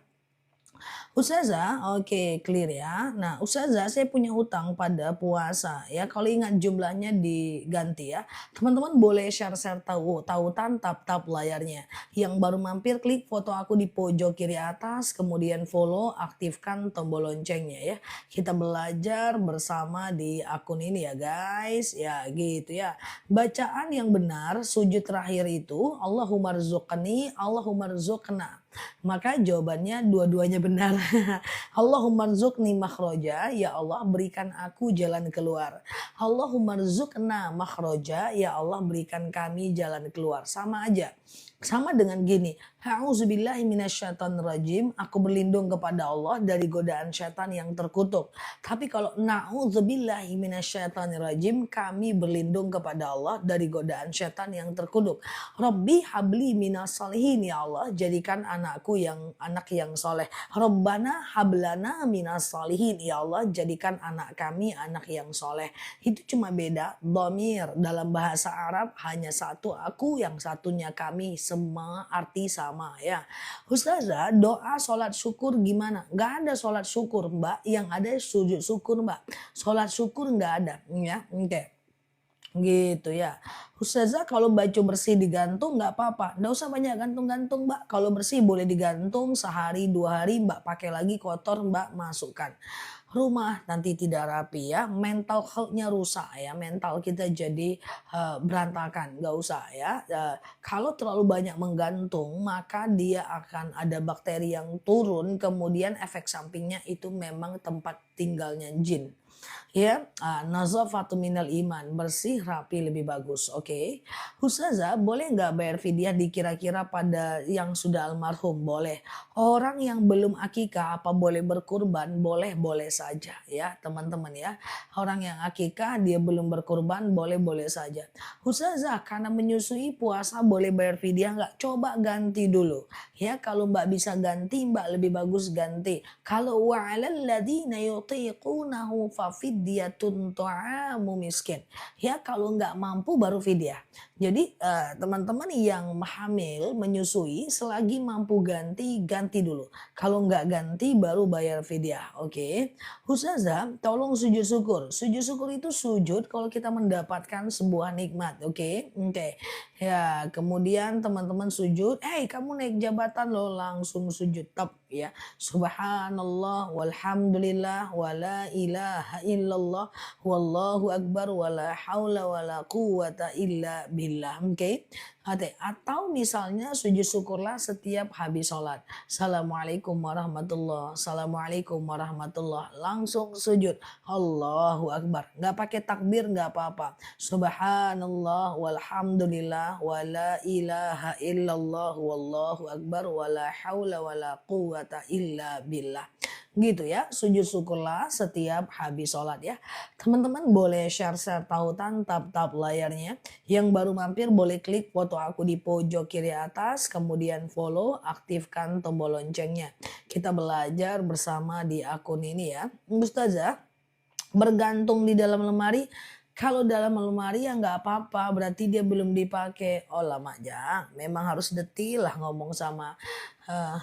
Ustazah, oke clear ya. Nah, Ustazah saya punya hutang pada puasa ya. Kalau ingat jumlahnya diganti ya. Teman-teman boleh share-share tautan tap-tap layarnya. Yang baru mampir klik foto aku di pojok kiri atas, kemudian follow, aktifkan tombol loncengnya ya. Kita belajar bersama di akun ini ya guys. Ya gitu ya. Bacaan yang benar sujud terakhir itu Allahumma rzuqni, Allahumma rzuqna. Maka jawabannya dua-duanya benar. Allahumma rzuqni makhroja, ya Allah berikan aku jalan keluar. Allahumma rzuqna makhroja, ya Allah berikan kami jalan keluar. Sama aja. Sama dengan gini, A'udzubillahi minasyaitonirrajim, aku berlindung kepada Allah dari godaan syaitan yang terkutuk. Tapi kalau na'udzubillahi minasyaitonirrajim, kami berlindung kepada Allah dari godaan syaitan yang terkutuk. Rabbi habli minas solihin, ya Allah jadikan anakku yang anak yang soleh. Rabbana hablana minas solihin, ya Allah jadikan anak kami anak yang soleh. Itu cuma beda dhamir, dalam bahasa Arab hanya satu aku, yang satunya kami, semua arti sama ya. Ustazah, doa sholat syukur gimana? Gak ada sholat syukur mbak, yang ada sujud syukur mbak. Sholat syukur gak ada ya. Oke. Gitu ya. Ustazah, kalau baju bersih digantung nggak apa-apa? Nggak usah banyak gantung-gantung mbak. Kalau bersih boleh digantung sehari 2 hari, mbak pakai lagi, kotor mbak masukkan. Rumah nanti tidak rapi ya, mental health-nya rusak ya, mental kita jadi berantakan, nggak usah ya. Kalau terlalu banyak menggantung maka dia akan ada bakteri yang turun, kemudian efek sampingnya itu memang tempat tinggalnya jin. Ya, nazafatu minal iman, bersih rapi lebih bagus. Oke. Ustazah, boleh nggak bayar fidyah dikira-kira pada yang sudah almarhum? Boleh. Orang yang belum akikah apa boleh berkurban? Boleh, boleh saja ya teman-teman ya. Orang yang akikah dia belum berkurban, boleh-boleh saja. Ustazah, karena menyusui puasa boleh bayar fidyah nggak? Coba ganti dulu. Ya, kalau mbak bisa ganti, mbak lebih bagus ganti. Kalau wa'alal ladzina yutiqunahu fafidyatun ta'amu miskin. Ya, kalau nggak mampu baru fidyah. Jadi teman-teman yang hamil menyusui selagi mampu ganti, ganti dulu. Kalau nggak ganti baru bayar fidyah. Oke. Ustazah, tolong sujud syukur. Sujud syukur itu sujud kalau kita mendapatkan sebuah nikmat. Oke. Oke. Ya, kemudian teman-teman sujud, kamu naik jabatan loh, langsung sujud tap ya. Subhanallah walhamdulillah wala ilaha illallah wallahu akbar wala haula wala quwata illa billah. Oke. Atau misalnya sujud syukurlah setiap habis sholat. Assalamualaikum warahmatullah. Assalamualaikum warahmatullah. Langsung sujud. Allahu akbar. Nggak pakai takbir nggak apa-apa. Subhanallah walhamdulillah wala ilaha illallah wallahu akbar wala haula wala quwata illa billah. Gitu ya, sujud syukurlah setiap habis sholat ya. Teman-teman boleh share-share tautan tap-tap layarnya. Yang baru mampir boleh klik foto aku di pojok kiri atas, kemudian follow, aktifkan tombol loncengnya. Kita belajar bersama di akun ini ya. Ustazah, bergantung di dalam lemari. Kalau dalam lemari ya nggak apa-apa, berarti dia belum dipakai. Oh lama aja, memang harus detil lah uh,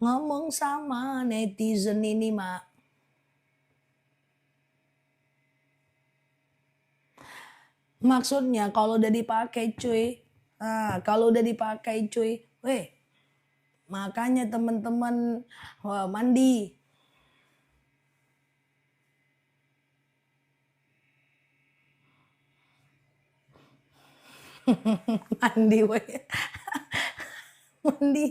ngomong sama netizen ini mak. Maksudnya kalau udah dipakai cuy. Kalau udah dipakai cuy. Makanya teman-teman mandi. Mandi weh. Mandi.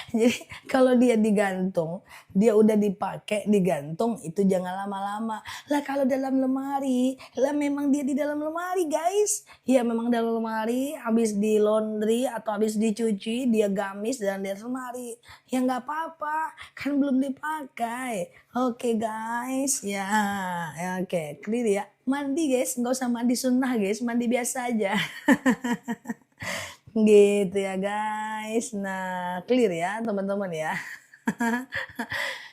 Jadi kalau dia digantung, dia udah dipakai digantung, itu jangan lama-lama. Lah kalau dalam lemari, lah memang dia di dalam lemari guys. Ya memang dalam lemari, habis di laundry atau habis dicuci, dia gamis dan di lemari. Ya nggak apa-apa, kan belum dipakai. Oke guys, ya oke, clear ya. Mandi guys, nggak usah mandi sunnah guys, mandi biasa aja. Gitu ya guys. Nah, clear ya teman-teman ya.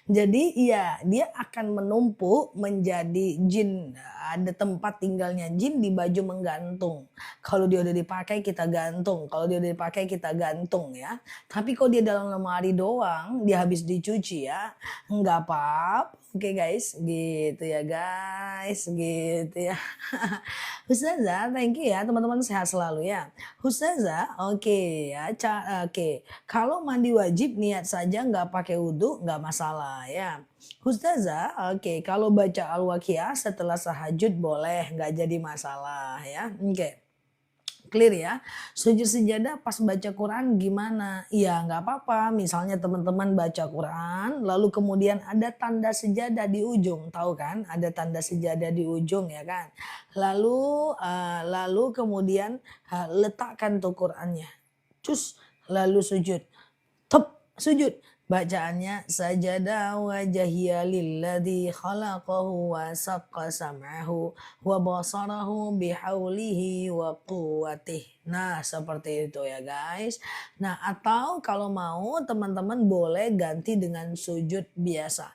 Jadi iya, dia akan menumpuk menjadi jin, ada tempat tinggalnya jin di baju menggantung. Kalau dia udah dipakai kita gantung, kalau dia udah dipakai kita gantung ya. Tapi kalau dia dalam lemari doang, dia habis dicuci ya, nggak apa-apa. Oke guys, gitu ya guys, gitu ya. Ustazah, thank you ya teman-teman sehat selalu ya. Ustazah, oke ya, oke. Kalau mandi wajib niat saja nggak pakai wudhu nggak masalah ya. Ustazah, oke. Kalau baca al-waqiah setelah tahajud boleh nggak jadi masalah ya. Oke. Clear ya. Sujud sejadah pas baca Quran gimana? Ya nggak apa-apa. Misalnya teman-teman baca Quran, lalu kemudian ada tanda sejadah di ujung, tahu kan? Ada tanda sejadah di ujung ya kan? Lalu kemudian letakkan tuh Qurannya. Cus, lalu sujud. Tep, sujud. Bacaannya sajada wajhiya lilladzi khalaqahu wa saqqa sam'ahu wa basarahu bihaulihi wa quwwatihi. Nah, seperti itu ya guys. Nah, atau kalau mau teman-teman boleh ganti dengan sujud biasa.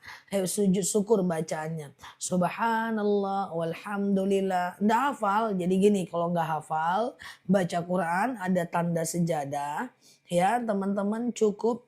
Sujud syukur bacaannya. Subhanallah walhamdulillah. Nggak hafal. Jadi gini, kalau nggak hafal baca Quran ada tanda sejadah ya, teman-teman cukup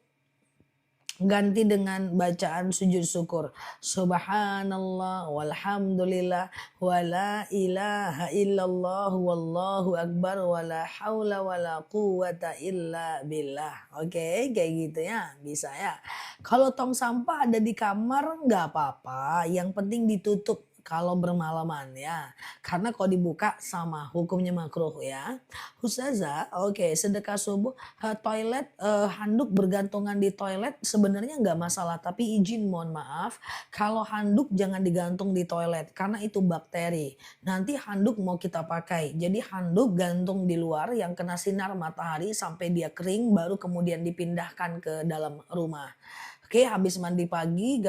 ganti dengan bacaan sujud syukur. Subhanallah walhamdulillah wala ilaha illallah wallahu akbar wala haula wala quwata illa billah. Oke, kayak gitu ya. Bisa ya. Kalau tong sampah ada di kamar nggak apa-apa, yang penting ditutup kalau bermalaman ya. Karena kalau dibuka sama hukumnya makruh ya. Ustazah, oke, sedekah subuh, toilet, handuk bergantungan di toilet sebenarnya nggak masalah, tapi izin mohon maaf, kalau handuk jangan digantung di toilet karena itu bakteri. Nanti handuk mau kita pakai, jadi handuk gantung di luar yang kena sinar matahari sampai dia kering baru kemudian dipindahkan ke dalam rumah. Oke, habis mandi pagi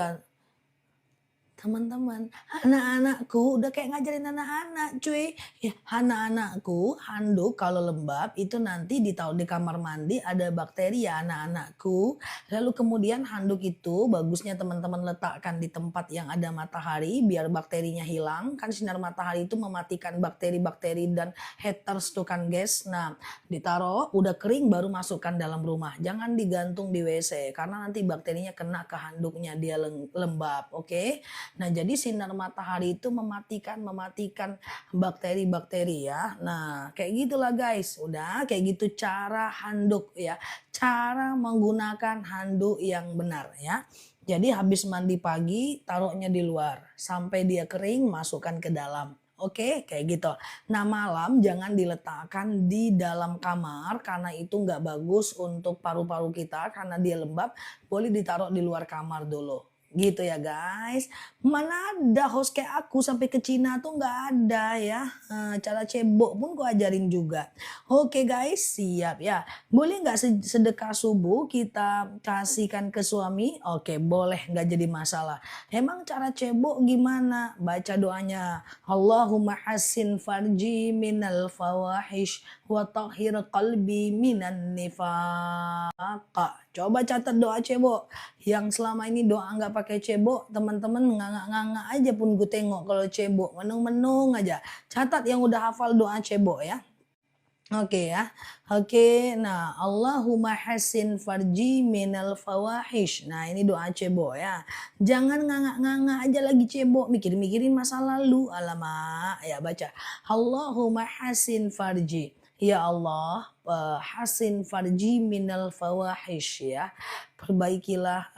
teman-teman, anak-anakku udah kayak ngajarin anak-anak cuy. Ya, anak-anakku handuk kalau lembab itu nanti ditaruh di kamar mandi ada bakteri ya anak-anakku. Lalu kemudian handuk itu bagusnya teman-teman letakkan di tempat yang ada matahari biar bakterinya hilang. Kan sinar matahari itu mematikan bakteri-bakteri dan haters tuh kan guys. Nah, ditaruh udah kering baru masukkan dalam rumah. Jangan digantung di WC karena nanti bakterinya kena ke handuknya dia lembab, oke? Nah, jadi sinar matahari itu mematikan bakteri-bakteri ya. Nah, kayak gitulah guys. Udah kayak gitu cara handuk ya. Cara menggunakan handuk yang benar ya. Jadi habis mandi pagi taruhnya di luar sampai dia kering masukkan ke dalam. Oke, kayak gitu. Nah, malam jangan diletakkan di dalam kamar karena itu nggak bagus untuk paru-paru kita karena dia lembab. Boleh ditaruh di luar kamar dulu. Gitu ya guys. Mana ada host kayak aku sampai ke Cina tuh nggak ada ya. Cara cebok pun ku ajarin juga. Oke guys, siap ya. Boleh nggak sedekah subuh kita kasihkan ke suami? Oke, boleh, nggak jadi masalah. Emang cara cebok gimana? Baca doanya. Allahumma hassin farji minal fawahish wa tahhir qalbi minan nifaq. Coba catat doa cebok. Yang selama ini doa nggak pakai cebok, teman-teman nganga-nganga aja pun gue tengok kalau cebok, menung-menung aja. Catat yang udah hafal doa cebok ya. Oke ya. Oke, nah Allahumma hassin farji minal fawahish. Nah, ini doa cebok ya. Jangan nganga-nganga aja lagi cebok, mikir-mikirin masa lalu. Alamak, ya baca. Allahumma hassin farji. Ya Allah, hasin farji minal fawahish ya. Perbaikilah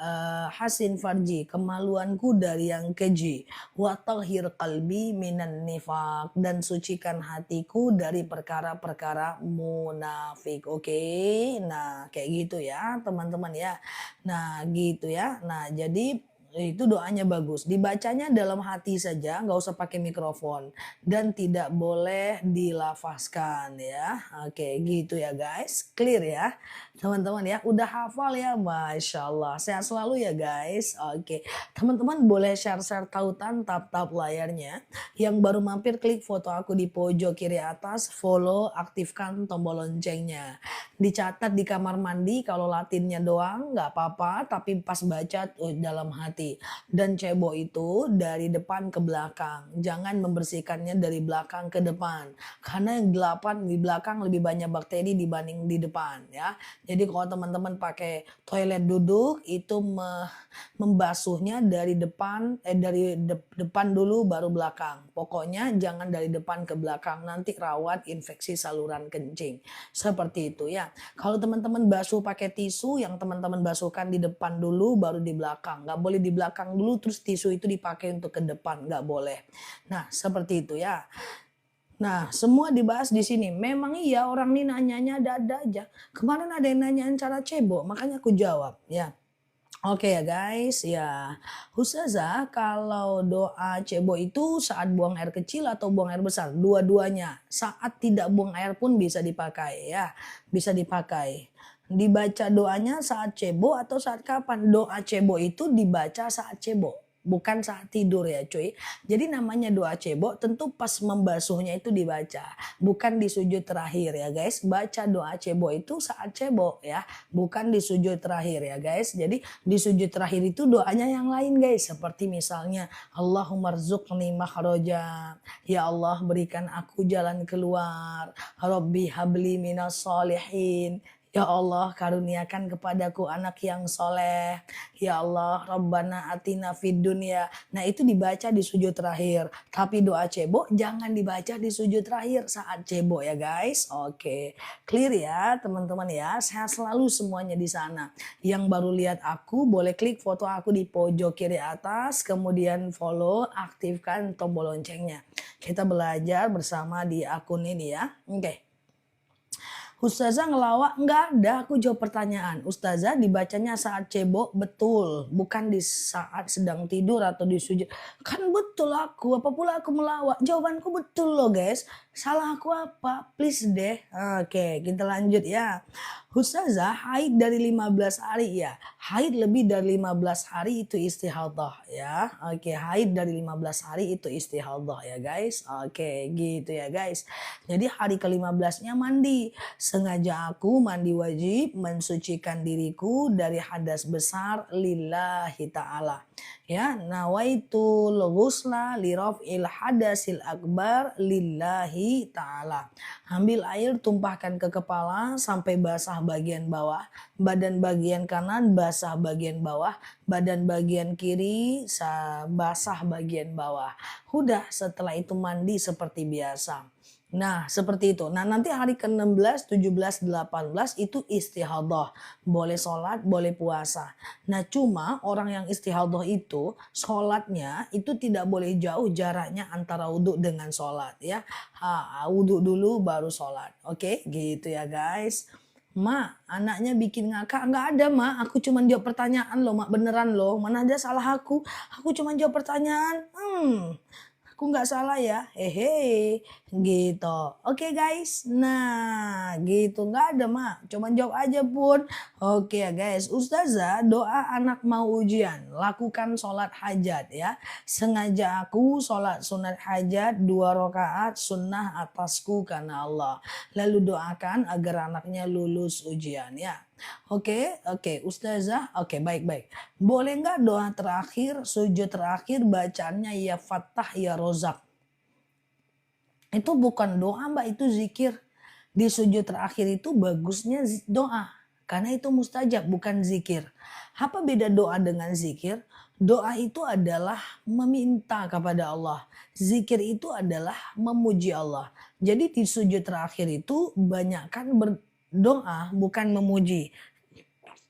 hasin farji, kemaluanku dari yang keji. Wa tahhir qalbi minan nifaq, dan sucikan hatiku dari perkara-perkara munafik. Oke. Nah, kayak gitu ya, teman-teman ya. Nah, gitu ya. Nah, jadi itu doanya bagus. Dibacanya dalam hati saja, nggak usah pakai mikrofon. Dan tidak boleh dilafazkan ya. Oke, gitu ya guys. Clear ya. Teman-teman ya, udah hafal ya, Masya Allah. Sehat selalu ya guys. Oke, teman-teman boleh share-share tautan tap-tap layarnya. Yang baru mampir klik foto aku di pojok kiri atas, follow, aktifkan tombol loncengnya. Dicatat di kamar mandi, kalau latinnya doang nggak apa-apa, tapi pas baca dalam hati hati-hati. Dan cebok itu dari depan ke belakang. Jangan membersihkannya dari belakang ke depan. Karena yang di belakang lebih banyak bakteri dibanding di depan ya. Jadi kalau teman-teman pakai toilet duduk itu membasuhnya dari depan dulu baru belakang. Pokoknya jangan dari depan ke belakang, nanti rawan infeksi saluran kencing. Seperti itu ya. Kalau teman-teman basuh pakai tisu, yang teman-teman basuhkan di depan dulu baru di belakang. Nggak boleh di belakang dulu terus tisu itu dipakai untuk ke depan, nggak boleh. Nah, seperti itu ya. Nah, semua dibahas di sini. Memang iya orang ini nanyanya ada-ada aja. Kemarin ada yang nanyain cara cebok, makanya aku jawab ya. Oke ya guys, ya. Ustazah, kalau doa cebok itu saat buang air kecil atau buang air besar? Dua-duanya. Saat tidak buang air pun bisa dipakai ya. Bisa dipakai. Dibaca doanya saat cebok atau saat kapan? Doa cebok itu dibaca saat cebok. Bukan saat tidur ya cuy. Jadi namanya doa cebok tentu pas membasuhnya itu dibaca. Bukan di sujud terakhir ya guys. Baca doa cebok itu saat cebok ya. Bukan di sujud terakhir ya guys. Jadi di sujud terakhir itu doanya yang lain guys. Seperti misalnya Allahumma rzuqni makhraja. Ya Allah berikan aku jalan keluar. Rabbi habli minas solihin. Ya Allah karuniakan kepadaku anak yang soleh. Ya Allah Rabbana atina fid dunya. Nah itu dibaca di sujud terakhir. Tapi doa cebok jangan dibaca di sujud terakhir saat cebok ya guys. Oke, clear ya teman-teman ya. Sehat selalu semuanya di sana. Yang baru lihat aku boleh klik foto aku di pojok kiri atas. Kemudian follow, aktifkan tombol loncengnya. Kita belajar bersama di akun ini ya. Oke. Ustazah ngelawak? Enggak ada, aku jawab pertanyaan. Ustazah dibacanya saat cebok, betul. Bukan di saat sedang tidur atau di sujud. Kan betul aku, apa pula aku melawak? Jawabanku betul loh guys. Salah aku apa? Please deh. Oke, kita lanjut ya. Ustazah haid dari 15 hari ya. Haid lebih dari 15 hari itu istihadah ya. Oke, haid dari 15 hari itu istihadah ya guys. Oke, gitu ya guys. Jadi hari ke-15-nya mandi. Sengaja aku mandi wajib mensucikan diriku dari hadas besar lillahi ta'ala. Ya, nawaitul ghusla li raf'il hadasil akbar lillahi ta'ala. Ambil air tumpahkan ke kepala sampai basah bagian bawah, badan bagian kanan basah bagian bawah, badan bagian kiri basah bagian bawah. Udah setelah itu mandi seperti biasa. Nah seperti itu. Nah nanti hari ke-16, 17, 18 itu istihadah. Boleh sholat, boleh puasa. Nah cuma orang yang istihadah itu sholatnya itu tidak boleh jauh jaraknya antara wudhu dengan sholat ya. Wudhu dulu baru sholat. Oke gitu ya guys. Mak, anaknya bikin ngakak. Nggak ada mak, aku cuma jawab pertanyaan loh mak, beneran loh. Mana ada salah aku cuma jawab pertanyaan. Aku nggak salah ya, hehe, gitu. Oke guys, nah gitu nggak ada mak, cuman jawab aja pun. Oke ya guys, Ustazah doa anak mau ujian, lakukan sholat hajat ya. Sengaja aku sholat sunat hajat 2 rakaat sunnah atasku karena Allah. Lalu doakan agar anaknya lulus ujian ya. Oke, Ustazah, oke baik. Boleh nggak doa terakhir, sujud terakhir bacaannya ya Fattah ya Rozak? Itu bukan doa mbak, itu zikir. Di sujud terakhir itu bagusnya doa. Karena itu mustajab, bukan zikir. Apa beda doa dengan zikir? Doa itu adalah meminta kepada Allah. Zikir itu adalah memuji Allah. Jadi di sujud terakhir itu banyakkan berdoa, bukan memuji.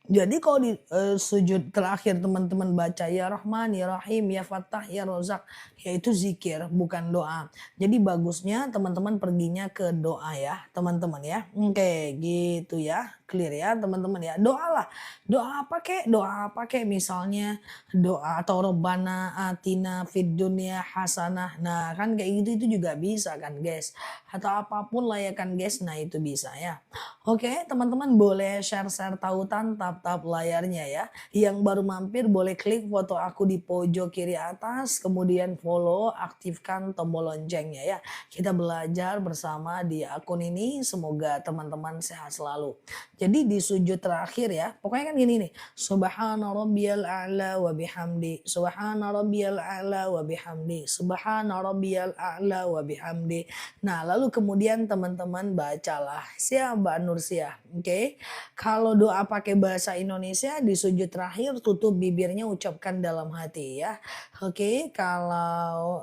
Jadi kalau di sujud terakhir teman-teman baca ya Rahman, ya Rahim, ya Fattah, ya Rozak, yaitu zikir bukan doa. Jadi bagusnya teman-teman perginya ke doa ya teman-teman ya. Oke gitu ya, clear ya teman-teman ya. Doalah, doa apa kek misalnya doa atau Robbana atina fid dunya hasanah. Nah kan kayak gitu itu juga bisa kan guys. Atau apapun lah ya kan guys, nah itu bisa ya. Oke teman-teman boleh share-share tautan tap layarnya ya. Yang baru mampir boleh klik foto aku di pojok kiri atas. Kemudian follow, aktifkan tombol loncengnya ya. Kita belajar bersama di akun ini. Semoga teman-teman sehat selalu. Jadi di sujud terakhir ya, pokoknya kan gini nih, subhana rabbiyal a'la wa bihamdi, subhana rabbiyal a'la wa bihamdi, subhana rabbiyal a'la wa bihamdi. Nah, lalu kemudian teman-teman bacalah. Siap Mbak Nursiah, oke? Kalau doa pakai bahasa Indonesia di sujud terakhir tutup bibirnya ucapkan dalam hati ya. Oke, kalau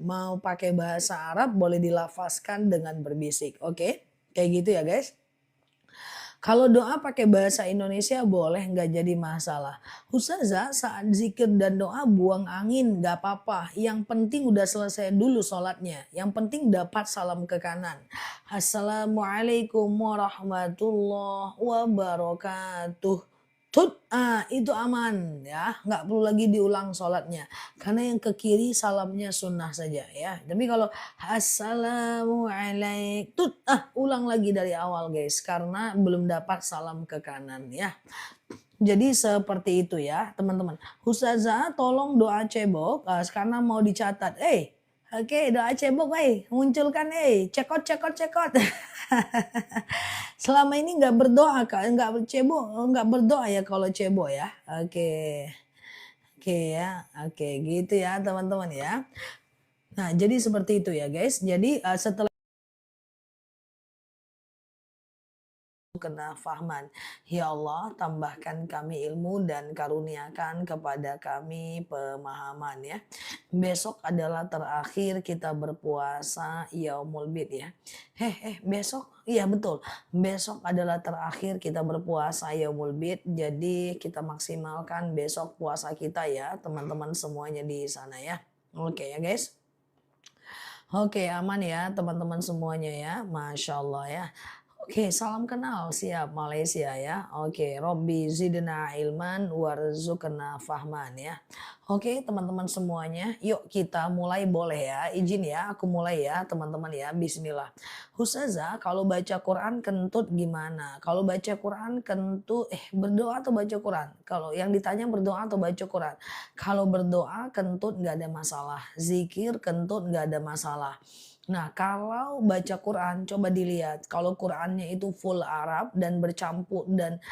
mau pakai bahasa Arab boleh dilafazkan dengan berbisik, oke? Kayak gitu ya guys. Kalau doa pakai bahasa Indonesia boleh nggak jadi masalah. Ustazah saat zikir dan doa buang angin nggak apa-apa. Yang penting udah selesai dulu sholatnya. Yang penting dapat salam ke kanan. Assalamualaikum warahmatullahi wabarakatuh. Itu aman ya, nggak perlu lagi diulang sholatnya. Karena yang ke kiri salamnya sunnah saja ya. Tapi kalau assalamualaikum, ulang lagi dari awal guys, karena belum dapat salam ke kanan ya. Jadi seperti itu ya teman-teman. Ustazah tolong doa cebok karena mau dicatat. Oke, doa cebok, munculkan, cekot, cekot, cekot. Selama ini nggak berdoa, Kak, nggak berdoa ya kalau cebok ya. Oke, oke ya, oke gitu ya teman-teman ya. Nah, jadi seperti itu ya guys. Jadi setelah kena fahman. Ya Allah, tambahkan kami ilmu dan karuniakan kepada kami pemahaman ya. Besok adalah terakhir kita berpuasa Yaumul Bid ya. Besok? Iya betul. Besok adalah terakhir kita berpuasa Yaumul Bid. Jadi kita maksimalkan besok puasa kita ya, teman-teman semuanya di sana ya. Oke ya guys. Oke, aman ya teman-teman semuanya ya. Masya Allah ya. Oke, salam kenal siap Malaysia ya. Oke, Robbi zidna ilman warzuqna fahman ya. Oke, teman-teman semuanya, yuk kita mulai boleh ya. Izin ya, aku mulai ya teman-teman ya. Bismillah. Ustazah, kalau baca Quran kentut gimana? Kalau baca Quran kentut berdoa atau baca Quran? Kalau yang ditanya berdoa atau baca Quran? Kalau berdoa kentut nggak ada masalah. Zikir kentut nggak ada masalah. Nah, kalau baca Quran coba dilihat kalau Qurannya itu full Arab dan bercampur dan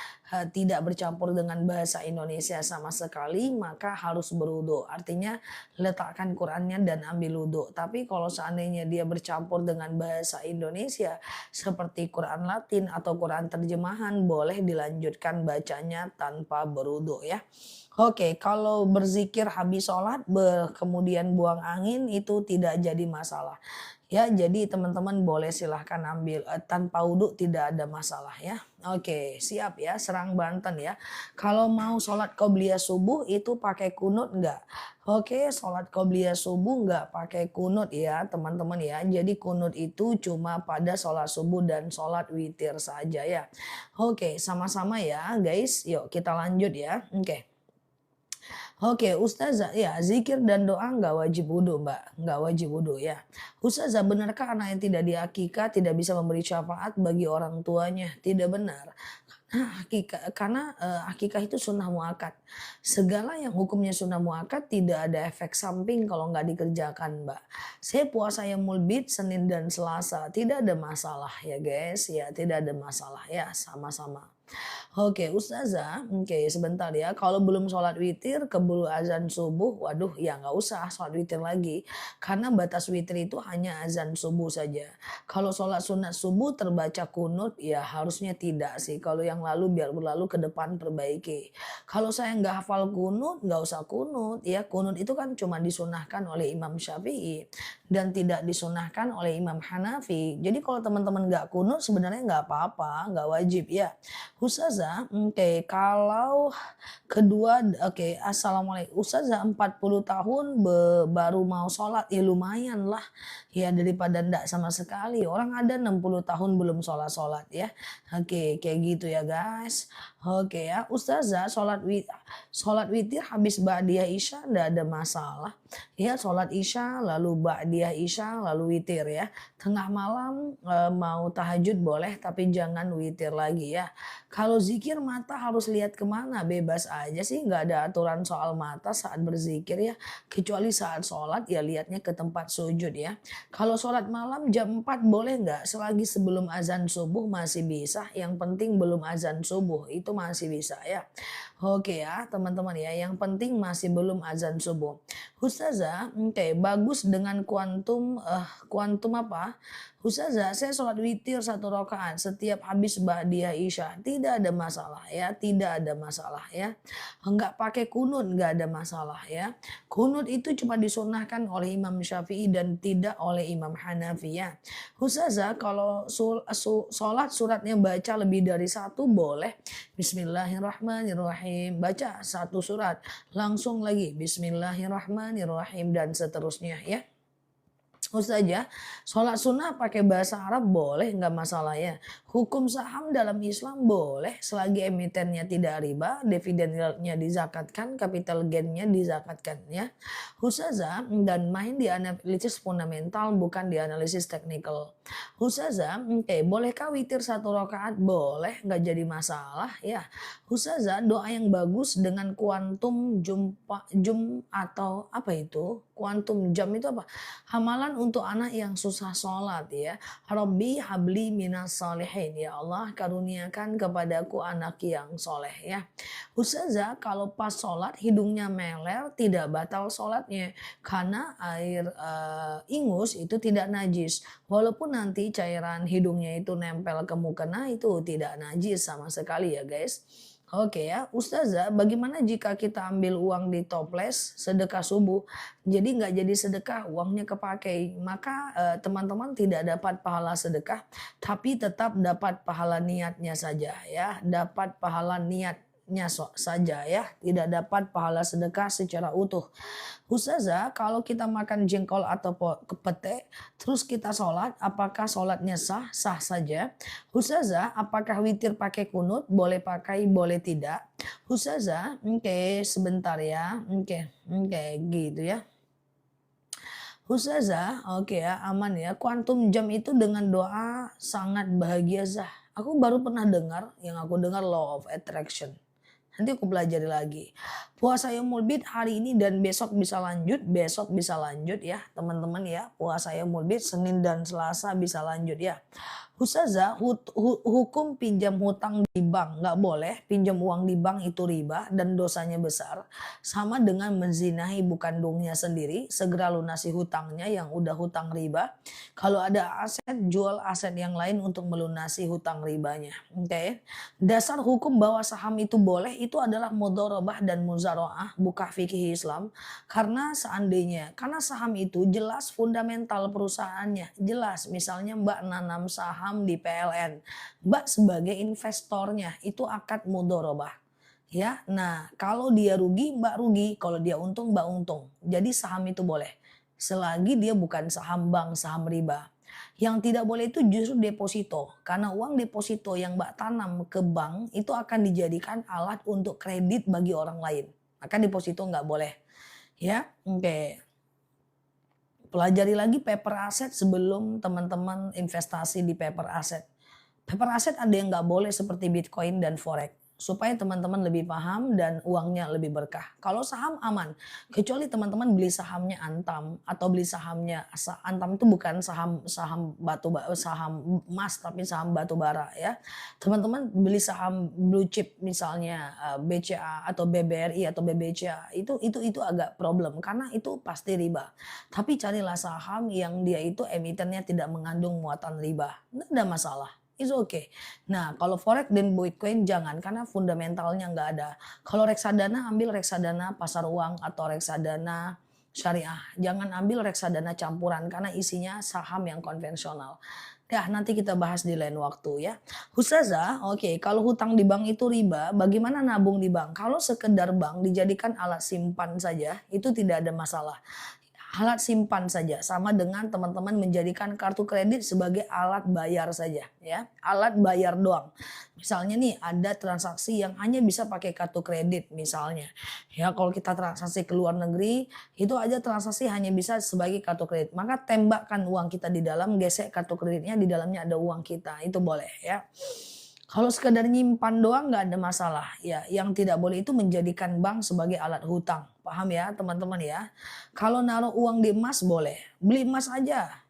tidak bercampur dengan bahasa Indonesia sama sekali, maka harus berwudu. Artinya letakkan Qurannya dan ambil wudu. Tapi kalau seandainya dia bercampur dengan bahasa Indonesia seperti Quran Latin atau Quran terjemahan, boleh dilanjutkan bacanya tanpa berwudu ya. Oke, kalau berzikir habis sholat, kemudian buang angin itu tidak jadi masalah. Ya, jadi teman-teman boleh silahkan ambil tanpa wudhu tidak ada masalah ya. Oke, siap ya, Serang Banten ya. Kalau mau sholat qobliyah subuh itu pakai kunut enggak? Oke, sholat qobliyah subuh enggak pakai kunut ya teman-teman ya. Jadi kunut itu cuma pada sholat subuh dan sholat witir saja ya. Oke, sama-sama ya guys. Yuk kita lanjut ya. Oke, Ustazah, ya zikir dan doa nggak wajib wudhu Mbak, nggak wajib wudhu ya. Ustazah, benarkah anak yang tidak diakikah tidak bisa memberi syafaat bagi orang tuanya? Tidak benar. Karena akikah itu sunnah muakkad. Segala yang hukumnya sunnah muakkad tidak ada efek samping kalau nggak dikerjakan Mbak. Saya puasa yang mulbit Senin dan Selasa, tidak ada masalah ya guys, ya tidak ada masalah ya sama-sama. Oke, Ustazah, oke sebentar ya. Kalau belum sholat witir, keburu azan subuh, waduh ya nggak usah sholat witir lagi. Karena batas witir itu hanya azan subuh saja. Kalau sholat sunat subuh terbaca kunut, ya harusnya tidak sih. Kalau yang lalu biar berlalu ke depan perbaiki. Kalau saya nggak hafal kunut, nggak usah kunut. Ya kunut itu kan cuma disunahkan oleh Imam Syafi'i dan tidak disunahkan oleh Imam Hanafi. Jadi kalau teman-teman nggak kunut sebenarnya nggak apa-apa, nggak wajib ya. Ustazah, kalau kedua, assalamualaikum. Ustazah 40 tahun baru mau sholat, ya lumayan lah. Ya daripada ndak sama sekali. Orang ada 60 tahun belum sholat-sholat ya. Oke, kayak gitu ya guys. Oke ya, Ustazah sholat witir habis ba'diyah isya ndak ada masalah. Ya sholat isya, lalu ba'diyah isya, lalu witir ya. Tengah malam mau tahajud boleh tapi jangan witir lagi ya. Kalau zikir mata harus lihat kemana, bebas aja sih, nggak ada aturan soal mata saat berzikir ya. Kecuali saat sholat ya lihatnya ke tempat sujud ya. Kalau sholat malam jam 4 boleh nggak? Selagi sebelum azan subuh masih bisa, yang penting belum azan subuh itu masih bisa ya. Oke ya teman-teman ya, yang penting masih belum azan subuh. Ustazah, oke, bagus dengan kuantum apa? Ustazah, saya sholat witir 1 rakaat setiap habis ba'diyah isya. Tidak ada masalah ya, tidak ada masalah ya. Enggak pakai kunut, enggak ada masalah ya. Kunut itu cuma disunahkan oleh Imam Syafi'i dan tidak oleh Imam Hanafi ya. Ustazah, kalau sholat suratnya baca lebih dari 1 boleh. Bismillahirrahmanirrahim. Baca 1 surat. Langsung lagi Bismillahirrahmanirrahim dan seterusnya ya. Ustazah, sholat sunnah pakai bahasa Arab boleh nggak masalah ya. Hukum saham dalam Islam boleh selagi emitennya tidak riba, dividennya dizakatkan, capital gainnya dizakatkan ya. Ustazah, dan main di analisis fundamental bukan di analisis teknikal. Ustazah, bolehkah witir 1 rakaat? Boleh, nggak jadi masalah ya. Ustazah, doa yang bagus dengan kuantum jum atau apa itu? Kuantum jam itu apa? Hamalan untuk anak yang susah sholat ya. Rabbi habli minas salihin. Ya Allah karuniakan kepadaku anak yang soleh ya. Ustazah, kalau pas sholat hidungnya meler tidak batal sholatnya. Karena air ingus itu tidak najis. Walaupun nanti cairan hidungnya itu nempel ke mukena itu tidak najis sama sekali ya guys. Oke ya, Ustazah, bagaimana jika kita ambil uang di toples sedekah subuh, jadi nggak jadi sedekah, uangnya kepakai, maka teman-teman tidak dapat pahala sedekah, tapi tetap dapat pahala niatnya saja ya, dapat pahala niatnya saja ya, tidak dapat pahala sedekah secara utuh. Ustazah, kalau kita makan jengkol atau pete, terus kita sholat, apakah sholatnya sah? Sah saja. Ustazah, apakah witir pakai kunut? Boleh pakai, boleh tidak. Ustazah, sebentar ya. Oke, gitu ya. Ustazah, oke ya, aman ya. Kuantum jam itu dengan doa sangat bahagia zah. Aku baru pernah dengar, yang aku dengar law of attraction. Nanti aku pelajari lagi. Puasa Yaumul Bid hari ini dan besok bisa lanjut ya teman-teman ya. Puasa Yaumul Bid Senin dan Selasa bisa lanjut ya. Ustazah, hukum pinjam hutang di bank nggak boleh. Pinjam uang di bank itu riba dan dosanya besar. Sama dengan menzinahi ibu kandungnya sendiri. Segera lunasi hutangnya yang udah hutang riba. Kalau ada aset, jual aset yang lain untuk melunasi hutang ribanya. Oke. Dasar hukum bahwa saham itu boleh itu adalah mudharabah dan muzaroah, bukan fikih Islam. Karena saham itu jelas fundamental perusahaannya. Jelas, misalnya Mbak nanam saham di PLN, Mbak sebagai investornya itu akad mudharabah. Ya, nah kalau dia rugi Mbak rugi, kalau dia untung Mbak untung. Jadi saham itu boleh, selagi dia bukan saham bank, saham riba. Yang tidak boleh itu justru deposito, karena uang deposito yang Mbak tanam ke bank itu akan dijadikan alat untuk kredit bagi orang lain. Maka deposito nggak boleh. Ya, oke. Pelajari lagi paper aset sebelum teman-teman investasi di paper aset. Paper aset ada yang nggak boleh seperti Bitcoin dan Forex. Supaya teman-teman lebih paham dan uangnya lebih berkah. Kalau saham aman, kecuali teman-teman beli sahamnya Antam atau beli sahamnya Antam itu bukan saham saham emas tapi saham batu bara ya. Teman-teman beli saham blue chip misalnya BCA atau BBRI atau BBCA itu agak problem karena itu pasti riba. Tapi carilah saham yang dia itu emitennya tidak mengandung muatan riba. Nggak ada masalah. It's okay. Nah, kalau forex dan Bitcoin jangan karena fundamentalnya nggak ada. Kalau reksadana ambil reksadana pasar uang atau reksadana syariah. Jangan ambil reksadana campuran karena isinya saham yang konvensional. Ya, nanti kita bahas di lain waktu ya. Ustazah, oke, kalau hutang di bank itu riba, bagaimana nabung di bank? Kalau sekedar bank dijadikan alat simpan saja, itu tidak ada masalah. alat simpan saja, sama dengan teman-teman menjadikan kartu kredit sebagai alat bayar saja ya, alat bayar doang. Misalnya nih ada transaksi yang hanya bisa pakai kartu kredit misalnya. Ya kalau kita transaksi ke luar negeri, itu aja transaksi hanya bisa sebagai kartu kredit. Maka tembakkan uang kita di dalam, gesek kartu kreditnya, di dalamnya ada uang kita, itu boleh ya. Kalau sekedar nyimpan doang nggak ada masalah ya, yang tidak boleh itu menjadikan bank sebagai alat hutang. Paham ya teman-teman ya? Kalau naruh uang di emas boleh, beli emas aja.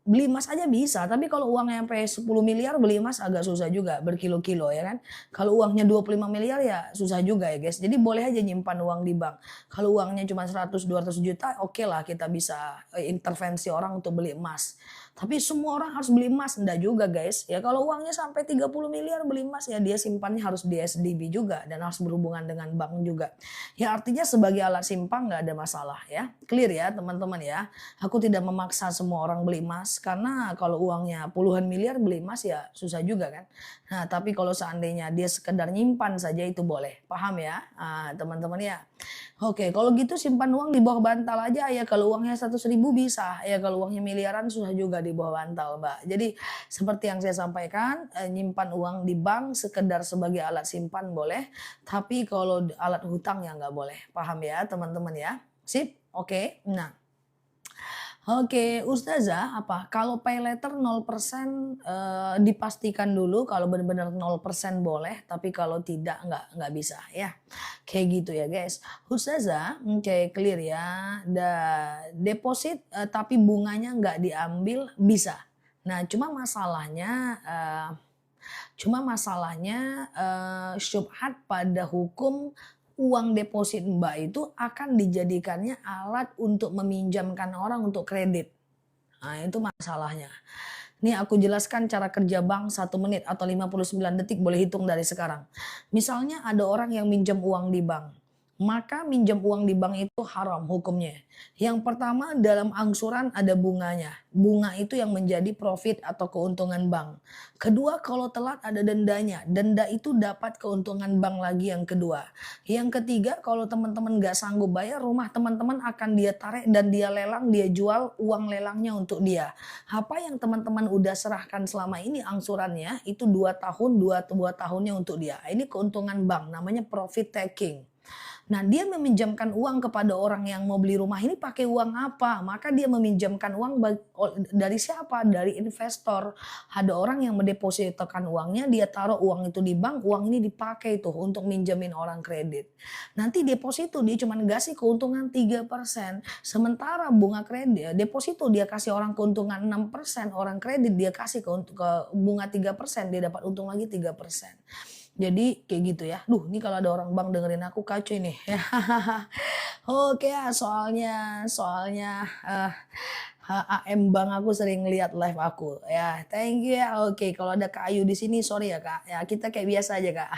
Beli emas aja bisa, tapi kalau uangnya sampai 10 miliar beli emas agak susah juga, berkilo-kilo ya kan. Kalau uangnya 25 miliar ya susah juga ya guys. Jadi boleh aja nyimpan uang di bank. Kalau uangnya cuma 100 200 juta, oke lah kita bisa intervensi orang untuk beli emas. Tapi semua orang harus beli emas, enggak juga guys. Ya kalau uangnya sampai 30 miliar beli emas ya dia simpannya harus di SDB juga dan harus berhubungan dengan bank juga. Ya artinya sebagai alat simpan nggak ada masalah ya. Clear ya teman-teman ya. Aku tidak memaksa semua orang beli emas karena kalau uangnya puluhan miliar beli emas ya susah juga kan. Nah tapi kalau seandainya dia sekedar nyimpan saja itu boleh. Paham ya teman-teman ya. Oke kalau gitu simpan uang di bawah bantal aja ya, kalau uangnya 100.000 bisa ya, kalau uangnya miliaran susah juga di bawah bantal Mbak. Jadi seperti yang saya sampaikan, nyimpan uang di bank sekedar sebagai alat simpan boleh, tapi kalau alat hutang ya nggak boleh. Paham ya teman-teman ya? Sip? Oke. Nah, oke, Ustazah, apa kalau pay later 0% dipastikan dulu kalau benar-benar 0% boleh, tapi kalau tidak nggak bisa ya. Kayak gitu ya, guys. Ustazah, oke clear ya. Deposit tapi bunganya nggak diambil bisa. Nah, cuma masalahnya syubhat pada hukum uang deposit Mbak itu akan dijadikannya alat untuk meminjamkan orang untuk kredit. Nah, itu masalahnya. Nih aku jelaskan cara kerja bank 1 menit atau 59 detik, boleh hitung dari sekarang. Misalnya ada orang yang minjem uang di bank. Maka minjem uang di bank itu haram hukumnya. Yang pertama dalam angsuran ada bunganya. Bunga itu yang menjadi profit atau keuntungan bank. Kedua kalau telat ada dendanya. Denda itu dapat keuntungan bank lagi yang kedua. Yang ketiga kalau teman-teman gak sanggup bayar, rumah teman-teman akan dia tarik dan dia lelang, dia jual uang lelangnya untuk dia. Apa yang teman-teman udah serahkan selama ini angsurannya itu 2 tahun, 2 tahunnya untuk dia. Ini keuntungan bank, namanya profit taking. Nah, dia meminjamkan uang kepada orang yang mau beli rumah ini pakai uang apa? Maka dia meminjamkan uang dari siapa? Dari investor. Ada orang yang mendepositokan uangnya, dia taruh uang itu di bank, uang ini dipakai tuh untuk minjemin orang kredit. Nanti deposito dia cuma ngasih keuntungan 3%. Sementara bunga kredit, deposito dia kasih orang keuntungan 6%, orang kredit dia kasih ke bunga 3%, dia dapat untung lagi 3%. Jadi kayak gitu ya. Duh, ini kalau ada orang bank dengerin aku kacau ini. Oke ya, soalnya AM Bank aku sering lihat live aku. Ya, thank you ya. Oke, kalau ada Kak Ayu di sini sorry ya Kak. Ya, kita kayak biasa aja Kak.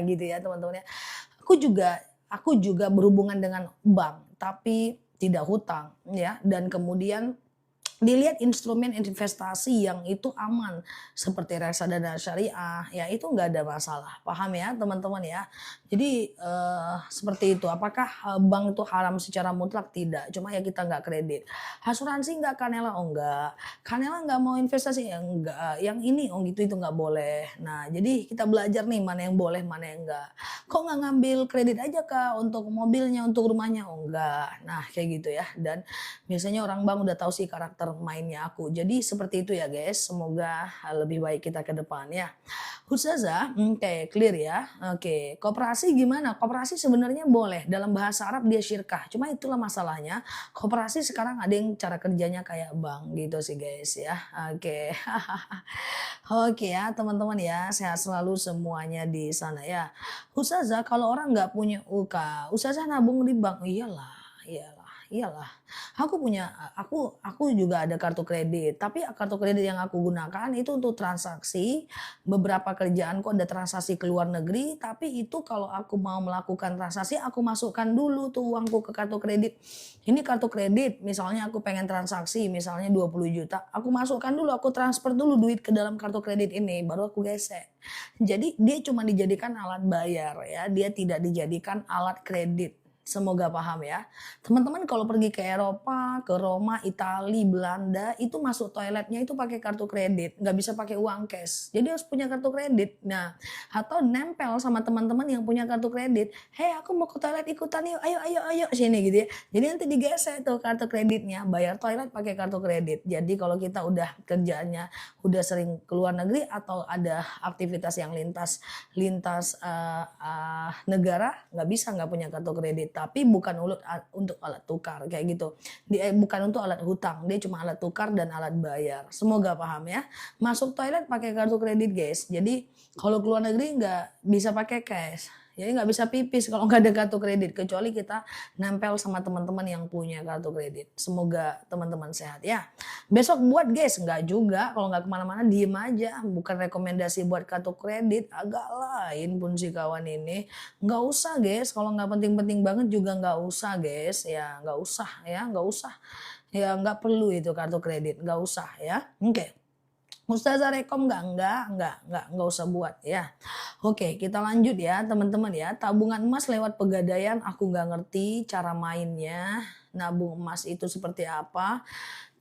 Gitu ya teman-teman ya. Aku juga berhubungan dengan bank, tapi tidak hutang ya. Dan kemudian dilihat instrumen investasi yang itu aman seperti reksadana syariah ya itu nggak ada masalah, paham ya teman-teman ya. Jadi seperti itu. Apakah bank itu haram secara mutlak? Tidak, cuma ya kita nggak kredit. Asuransi nggak Kanela? Oh nggak. Kanela nggak mau investasi? Ya enggak. Yang ini oh gitu itu nggak boleh. Nah jadi kita belajar nih mana yang boleh mana yang enggak. Kok nggak ngambil kredit aja Kak untuk mobilnya, untuk rumahnya? Oh enggak. Nah kayak gitu ya. Dan biasanya orang bank udah tahu sih karakter mainnya aku. Jadi seperti itu ya guys. Semoga lebih baik kita ke depan ya. Ustazah, oke clear ya. Oke, koperasi gimana? Koperasi sebenarnya boleh. Dalam bahasa Arab dia syirkah. Cuma itulah masalahnya. Koperasi sekarang ada yang cara kerjanya kayak bank gitu sih guys ya. Oke. Oke ya teman-teman ya. Sehat selalu semuanya di sana ya. Ustazah kalau orang nggak punya UK, Ustazah nabung di bank. Iyalah. Aku juga ada kartu kredit, tapi kartu kredit yang aku gunakan itu untuk transaksi. Beberapa kerjaanku ada transaksi ke luar negeri, tapi itu kalau aku mau melakukan transaksi aku masukkan dulu tuh uangku ke kartu kredit. Ini kartu kredit, misalnya aku pengen transaksi misalnya 20 juta, aku masukkan dulu, aku transfer dulu duit ke dalam kartu kredit ini, baru aku gesek. Jadi dia cuma dijadikan alat bayar ya, dia tidak dijadikan alat kredit. Semoga paham ya. Teman-teman kalau pergi ke Eropa, ke Roma, Itali, Belanda, itu masuk toiletnya itu pakai kartu kredit, nggak bisa pakai uang cash. Jadi harus punya kartu kredit. Nah, atau nempel sama teman-teman yang punya kartu kredit. "Hei, aku mau ke toilet ikutan yuk, ayo ayo ayo sini," gitu ya. Jadi nanti digesek tuh kartu kreditnya, bayar toilet pakai kartu kredit. Jadi kalau kita udah kerjaannya udah sering ke luar negeri atau ada aktivitas yang lintas lintas negara, nggak bisa nggak punya kartu kredit. Tapi bukan untuk alat tukar kayak gitu. Bukan untuk alat hutang, dia cuma alat tukar dan alat bayar. Semoga paham ya. Masuk toilet pakai kartu kredit guys. Jadi kalau keluar negeri nggak bisa pakai cash. Jadi nggak bisa pipis kalau nggak ada kartu kredit, kecuali kita nempel sama teman-teman yang punya kartu kredit. Semoga teman-teman sehat ya. Besok buat guys, nggak juga. Kalau nggak kemana-mana diem aja. Bukan rekomendasi buat kartu kredit, agak lain pun si kawan ini. Nggak usah guys, kalau nggak penting-penting banget juga nggak usah guys. Ya nggak usah ya, nggak usah. Ya nggak perlu itu kartu kredit, nggak usah ya. Oke. Ustazah rekom nggak usah buat ya. Oke, kita lanjut ya teman-teman ya. Tabungan emas lewat pegadaian aku nggak ngerti cara mainnya. Nabung emas itu seperti apa?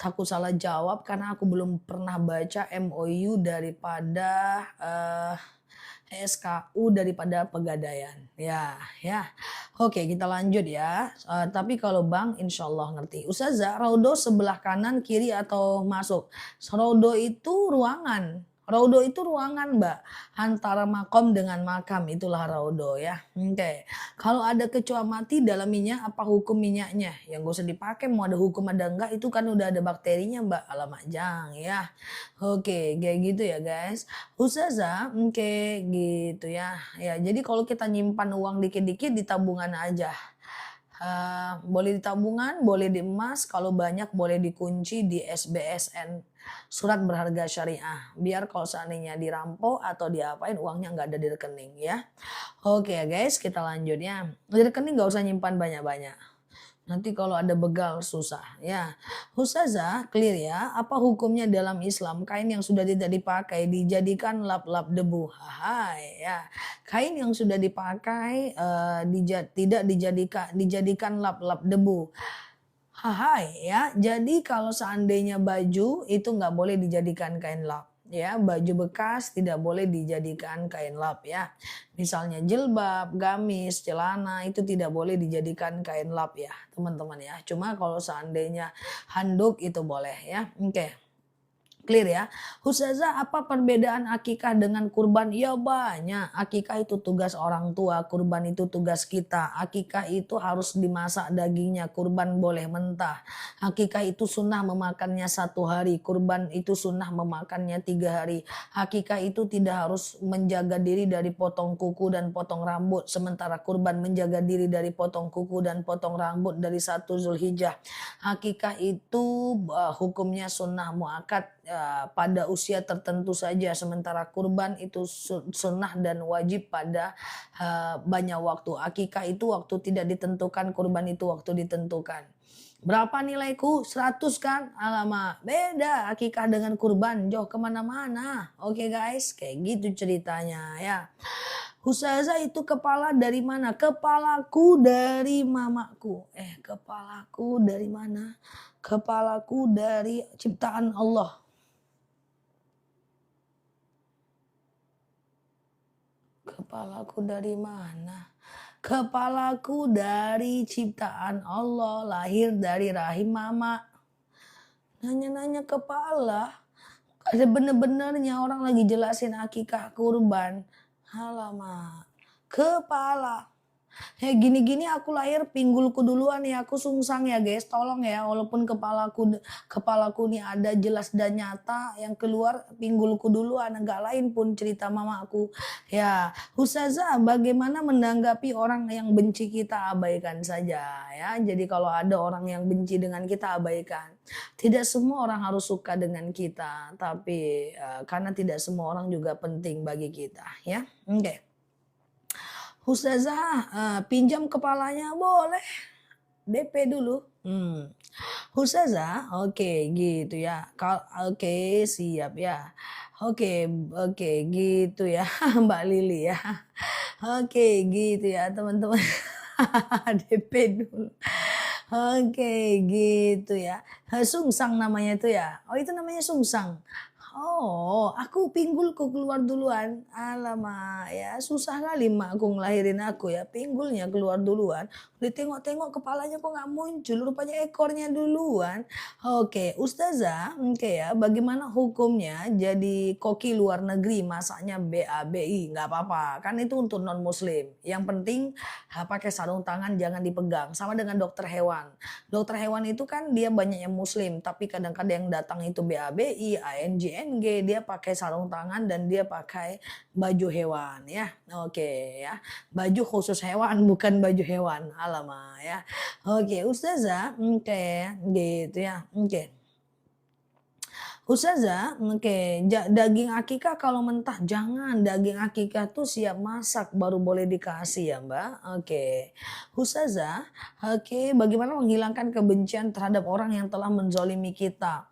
Takut salah jawab karena aku belum pernah baca MOU daripada SKU daripada pegadaian. Ya, ya. Oke, kita lanjut ya. Tapi kalau Bang insya Allah ngerti. Ustazah, raudo sebelah kanan, kiri atau masuk? Raudo itu ruangan. Raudo itu ruangan, Mbak. Antara makom dengan makam itulah raudo ya. Oke. Kalau ada kecoa mati dalam minyak, apa hukum minyaknya? Yang gak usah dipakai, mau ada hukum ada enggak, itu kan udah ada bakterinya, Mbak. Alamak, jang ya. Oke, kayak gitu ya guys. Ustazah, oke gitu ya. Ya, jadi kalau kita nyimpan uang dikit-dikit di tabungan aja. Boleh di tabungan, boleh di emas, kalau banyak boleh dikunci di SBSN, surat berharga syariah. Biar kalau seandainya dirampok atau diapain uangnya nggak ada di rekening ya. Oke ya guys, kita lanjut ya. Di rekening nggak usah nyimpan banyak-banyak. Nanti kalau ada begal susah ya. Ustazah clear ya, apa hukumnya dalam Islam kain yang sudah tidak dipakai dijadikan lap-lap debu? Hai ya. Kain yang sudah dipakai tidak dijadikan lap-lap debu. Hai ya. Jadi kalau seandainya baju itu nggak boleh dijadikan kain lap. Ya, baju bekas tidak boleh dijadikan kain lap ya. Misalnya jilbab, gamis, celana itu tidak boleh dijadikan kain lap ya, teman-teman ya. Cuma kalau seandainya handuk itu boleh ya. Oke. Clear ya. Ustazah, apa perbedaan akikah dengan kurban? Ya banyak. Akikah itu tugas orang tua, kurban itu tugas kita. Akikah itu harus dimasak dagingnya, kurban boleh mentah. Akikah itu sunnah memakannya 1 hari, kurban itu sunnah memakannya 3 hari. Akikah itu tidak harus menjaga diri dari potong kuku dan potong rambut. Sementara kurban menjaga diri dari potong kuku dan potong rambut dari 1 Zulhijjah. Akikah itu hukumnya sunnah muakkad pada usia tertentu saja, sementara kurban itu sunnah dan wajib pada banyak waktu. Akikah itu waktu tidak ditentukan, kurban itu waktu ditentukan. Berapa nilaiku? 100 kan? Alamak, beda akikah dengan kurban, jauh kemana-mana. Oke guys, kayak gitu ceritanya ya. Ustazah itu kepala dari mana? Kepalaku dari mamaku. Kepalaku dari mana? Kepalaku dari ciptaan Allah. Kepalaku dari mana? Kepalaku dari ciptaan Allah, lahir dari rahim mama. Nanya-nanya kepala. Ada bener-benernya orang lagi jelasin akikah kurban. Alamak. Kepala. Gini-gini aku lahir pinggulku duluan ya, aku sungsang ya guys, tolong ya, walaupun kepalaku nih ada jelas dan nyata, yang keluar pinggulku duluan, enggak lain pun cerita mamaku. Ya, Ustazah bagaimana menanggapi orang yang benci kita, abaikan saja ya. Jadi kalau ada orang yang benci dengan kita, abaikan. Tidak semua orang harus suka dengan kita, tapi karena tidak semua orang juga penting bagi kita ya. Oke. Ustazah, pinjam kepalanya boleh, DP dulu. Ustazah, oke gitu ya. Oke siap ya. Oke, oke gitu ya Mbak Lili ya. Oke gitu ya teman-teman. DP dulu. Oke, gitu ya. Sungsang namanya itu ya? Oh, itu namanya sungsang? Oh, aku pinggulku keluar duluan. Alamak, ya susah kali emakku ngelahirin aku ya, pinggulnya keluar duluan. Ditengok-tengok kepalanya kok nggak muncul, rupanya ekornya duluan. Oke, ustazah, oke ya, bagaimana hukumnya jadi koki luar negeri masaknya BABI? Nggak apa-apa, kan itu untuk non muslim. Yang penting pakai sarung tangan jangan dipegang, sama dengan dokter hewan. Dokter hewan itu kan dia banyak yang muslim, tapi kadang-kadang yang datang itu BABI, ANJNG, dia pakai sarung tangan dan dia pakai baju hewan ya. Oke ya. Baju khusus hewan bukan baju hewan. Alamak ya. Oke, ustazah, oke gitu ya. Oke. Ustazah, oke, daging akikah kalau mentah jangan, daging akikah tuh siap masak baru boleh dikasih ya Mbak, oke. Ustazah, oke, bagaimana menghilangkan kebencian terhadap orang yang telah menzolimi kita?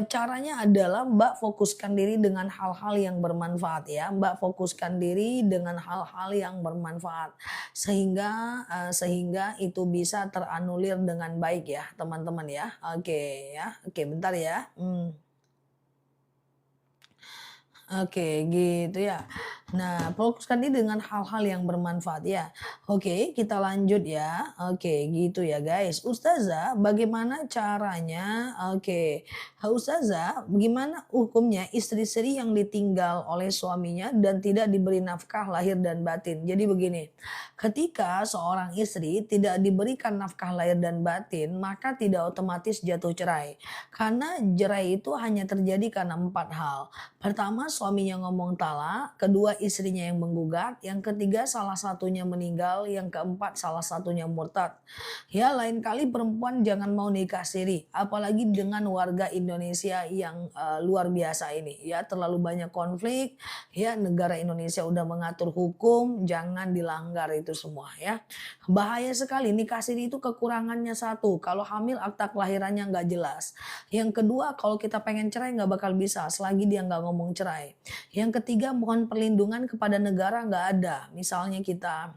Caranya adalah Mbak fokuskan diri dengan hal-hal yang bermanfaat ya, Mbak fokuskan diri dengan hal-hal yang bermanfaat. Sehingga itu bisa teranulir dengan baik ya teman-teman ya, oke bentar ya, Oke, gitu ya. Nah, fokuskan ini dengan hal-hal yang bermanfaat ya. Oke, kita lanjut ya. Oke, gitu ya guys. Ustazah, bagaimana caranya? Oke, Ustazah, bagaimana hukumnya istri-istri yang ditinggal oleh suaminya dan tidak diberi nafkah lahir dan batin? Jadi begini, ketika seorang istri tidak diberikan nafkah lahir dan batin, maka tidak otomatis jatuh cerai. Karena cerai itu hanya terjadi karena 4 hal. Pertama, suaminya ngomong talak, kedua istrinya yang menggugat, yang ketiga salah satunya meninggal, yang keempat salah satunya murtad. Ya lain kali perempuan jangan mau nikah siri, apalagi dengan warga Indonesia yang luar biasa ini. Ya terlalu banyak konflik, ya negara Indonesia udah mengatur hukum, jangan dilanggar itu semua ya. Bahaya sekali nikah siri itu kekurangannya satu, kalau hamil akta kelahirannya nggak jelas. Yang kedua kalau kita pengen cerai nggak bakal bisa selagi dia nggak ngomong cerai. Yang ketiga mohon perlindungan kepada negara nggak ada. Misalnya kita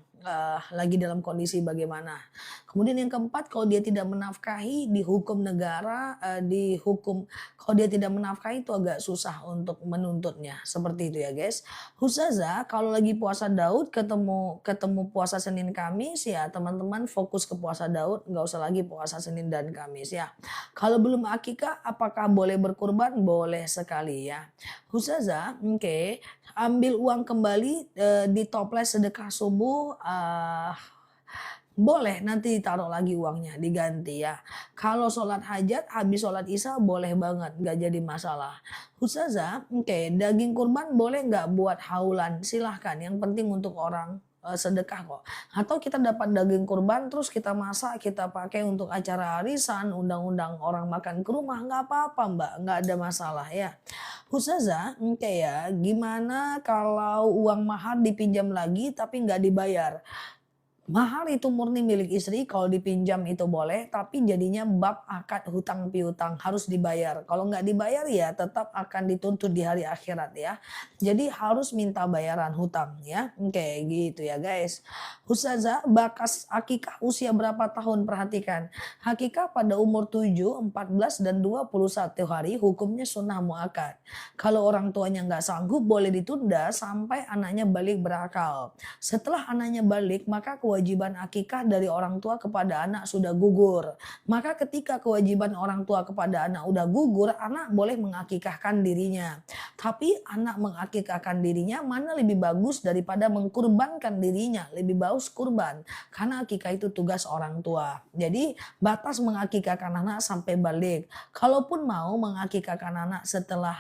lagi dalam kondisi bagaimana. Kemudian yang keempat kalau dia tidak menafkahi dihukum negara, dihukum kalau dia tidak menafkahi itu agak susah untuk menuntutnya. Seperti itu ya guys. Ustazah kalau lagi puasa Daud ketemu puasa Senin Kamis ya teman-teman fokus ke puasa Daud nggak usah lagi puasa Senin dan Kamis ya. Kalau belum akikah apakah boleh berkurban? Boleh sekali ya. Ustazah, oke, ambil uang kembali di toples sedekah subuh, boleh nanti ditaruh lagi uangnya, diganti ya. Kalau sholat hajat, habis sholat isya boleh banget, nggak jadi masalah. Ustazah, oke, daging kurban boleh nggak buat haulan? Silahkan, yang penting untuk orang sedekah kok. Atau kita dapat daging kurban terus kita masak, kita pakai untuk acara arisan, undang-undang orang makan ke rumah, nggak apa-apa Mbak, nggak ada masalah ya. Ustazah, oke ya, gimana kalau uang mahar dipinjam lagi tapi nggak dibayar? Mahar itu murni milik istri, kalau dipinjam itu boleh, tapi jadinya bab akad hutang piutang harus dibayar. Kalau nggak dibayar ya tetap akan dituntut di hari akhirat ya. Jadi harus minta bayaran hutang ya. Oke gitu ya guys. Ustazah, bakas akikah usia berapa tahun? Perhatikan. Akikah pada umur 7, 14 dan 21 hari hukumnya sunnah muakkad. Kalau orang tuanya nggak sanggup boleh ditunda sampai anaknya balik berakal. Setelah anaknya balik, maka kewajiban akikah dari orang tua kepada anak sudah gugur. Maka ketika kewajiban orang tua kepada anak udah gugur, anak boleh mengakikahkan dirinya. Tapi anak mengakikahkan dirinya mana lebih bagus daripada mengkurbankan dirinya, lebih bagus kurban. Karena akikah itu tugas orang tua. Jadi batas mengakikahkan anak sampai balik. Kalaupun mau mengakikahkan anak setelah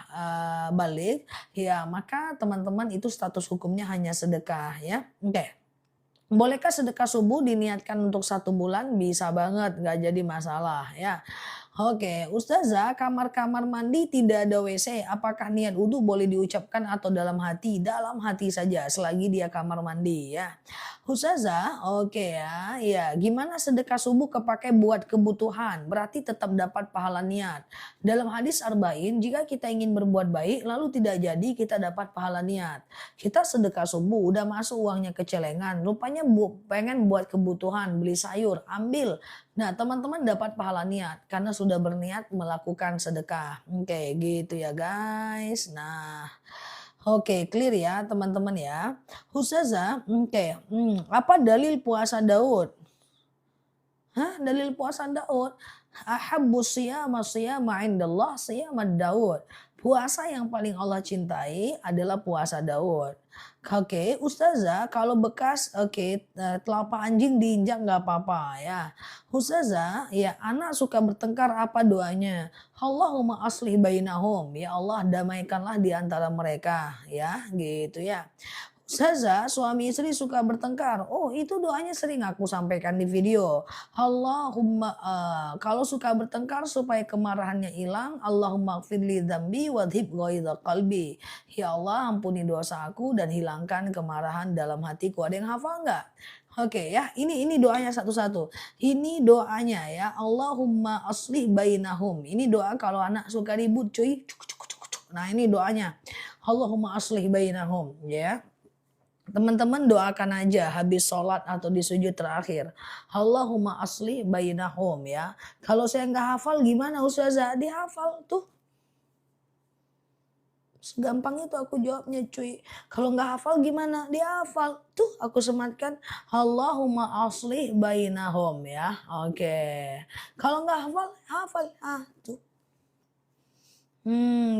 balik, ya maka teman-teman itu status hukumnya hanya sedekah ya. Oke. Bolehkah sedekah subuh diniatkan untuk 1 bulan? Bisa banget, nggak jadi masalah ya. Oke, Ustazah, kamar-kamar mandi tidak ada WC. Apakah niat wudhu boleh diucapkan atau dalam hati? Dalam hati saja, selagi dia kamar mandi ya. Ustazah, oke ya. Ya, gimana sedekah subuh kepake buat kebutuhan? Berarti tetap dapat pahala niat. Dalam hadis Arba'in, jika kita ingin berbuat baik lalu tidak jadi, kita dapat pahala niat. Kita sedekah subuh, udah masuk uangnya ke celengan. Rupanya pengen buat kebutuhan, beli sayur, ambil. Nah, teman-teman dapat pahala niat karena sudah berniat melakukan sedekah. Oke, gitu ya guys. Nah, oke clear ya teman-teman ya. Ustazah, oke. Apa dalil puasa Daud? Hah? Dalil puasa Daud? Ahabbu siyama siyama indallah siyama Daud. Puasa yang paling Allah cintai adalah puasa Daud. Oke, Ustazah, kalau bekas telapak anjing diinjak nggak apa-apa ya. Ustazah, ya anak suka bertengkar apa doanya? Allahumma aslih bainahum. Ya Allah damaikanlah di antara mereka ya, gitu ya. Ustazah, suami istri suka bertengkar. Oh, itu doanya sering aku sampaikan di video. Allahumma kalau suka bertengkar supaya kemarahannya hilang, Allahumma gfirli dzambi wadhib ghaidha qalbi. Ya Allah, ampuni dosa aku dan hilangkan kemarahan dalam hatiku. Ada yang hafal nggak? Oke ya, ini doanya satu-satu. Ini doanya ya, Allahumma aslih bainahum. Ini doa kalau anak suka ribut, cuy. Nah, ini doanya. Allahumma aslih bainahum ya. Teman-teman doakan aja habis sholat atau di sujud terakhir. Allahumma asli bainahum ya. Kalau saya nggak hafal gimana Ustazah? Dihafal tuh. Segampang itu aku jawabnya cuy. Kalau nggak hafal gimana? Dihafal. Tuh aku sematkan. Allahumma asli bainahum ya. Oke. Kalau nggak hafal, hafal. Tuh.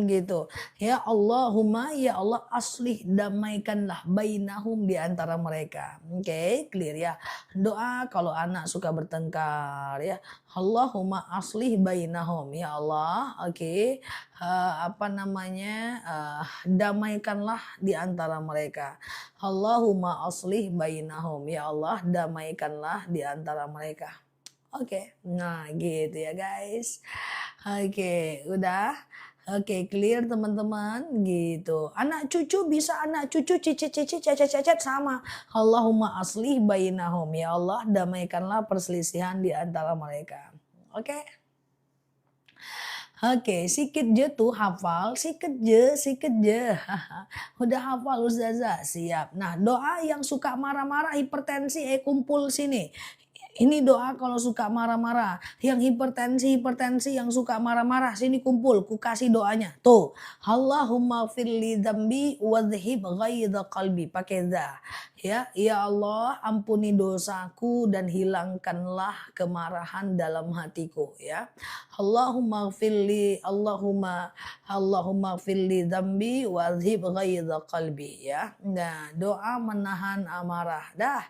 Gitu. Ya Allahumma ya Allah aslih damaikanlah bainahum di antara mereka. Oke, clear ya. Doa kalau anak suka bertengkar ya. Allahumma aslih bainahum ya Allah. Oke. Damaikanlah di antara mereka. Allahumma aslih bainahum ya Allah damaikanlah di antara mereka. Oke. Nah, gitu ya guys. Oke, udah. Oke, clear teman-teman gitu. Anak cucu bisa anak cucu cicit-cicit cecet-cecet sama. Allahumma aslih bainahum. Ya Allah, damaikanlah perselisihan di antara mereka. Oke. Oke, sikit je tuh hafal, sikit je. Udah hafal Ustazah, siap. Nah, doa yang suka marah-marah hipertensi kumpul sini. Ini doa kalau suka marah-marah. Yang hipertensi yang suka marah-marah. Sini kumpul, ku kasih doanya. Tuh. Allahumma firli dzambi wadhhib ghaidha qalbi. Pakai za. Ya Allah ampuni dosaku dan hilangkanlah kemarahan dalam hatiku. Ya. Allahumma firli dzambi wadhhib ghaidha qalbi. Ya. Nah, doa menahan amarah. Dah.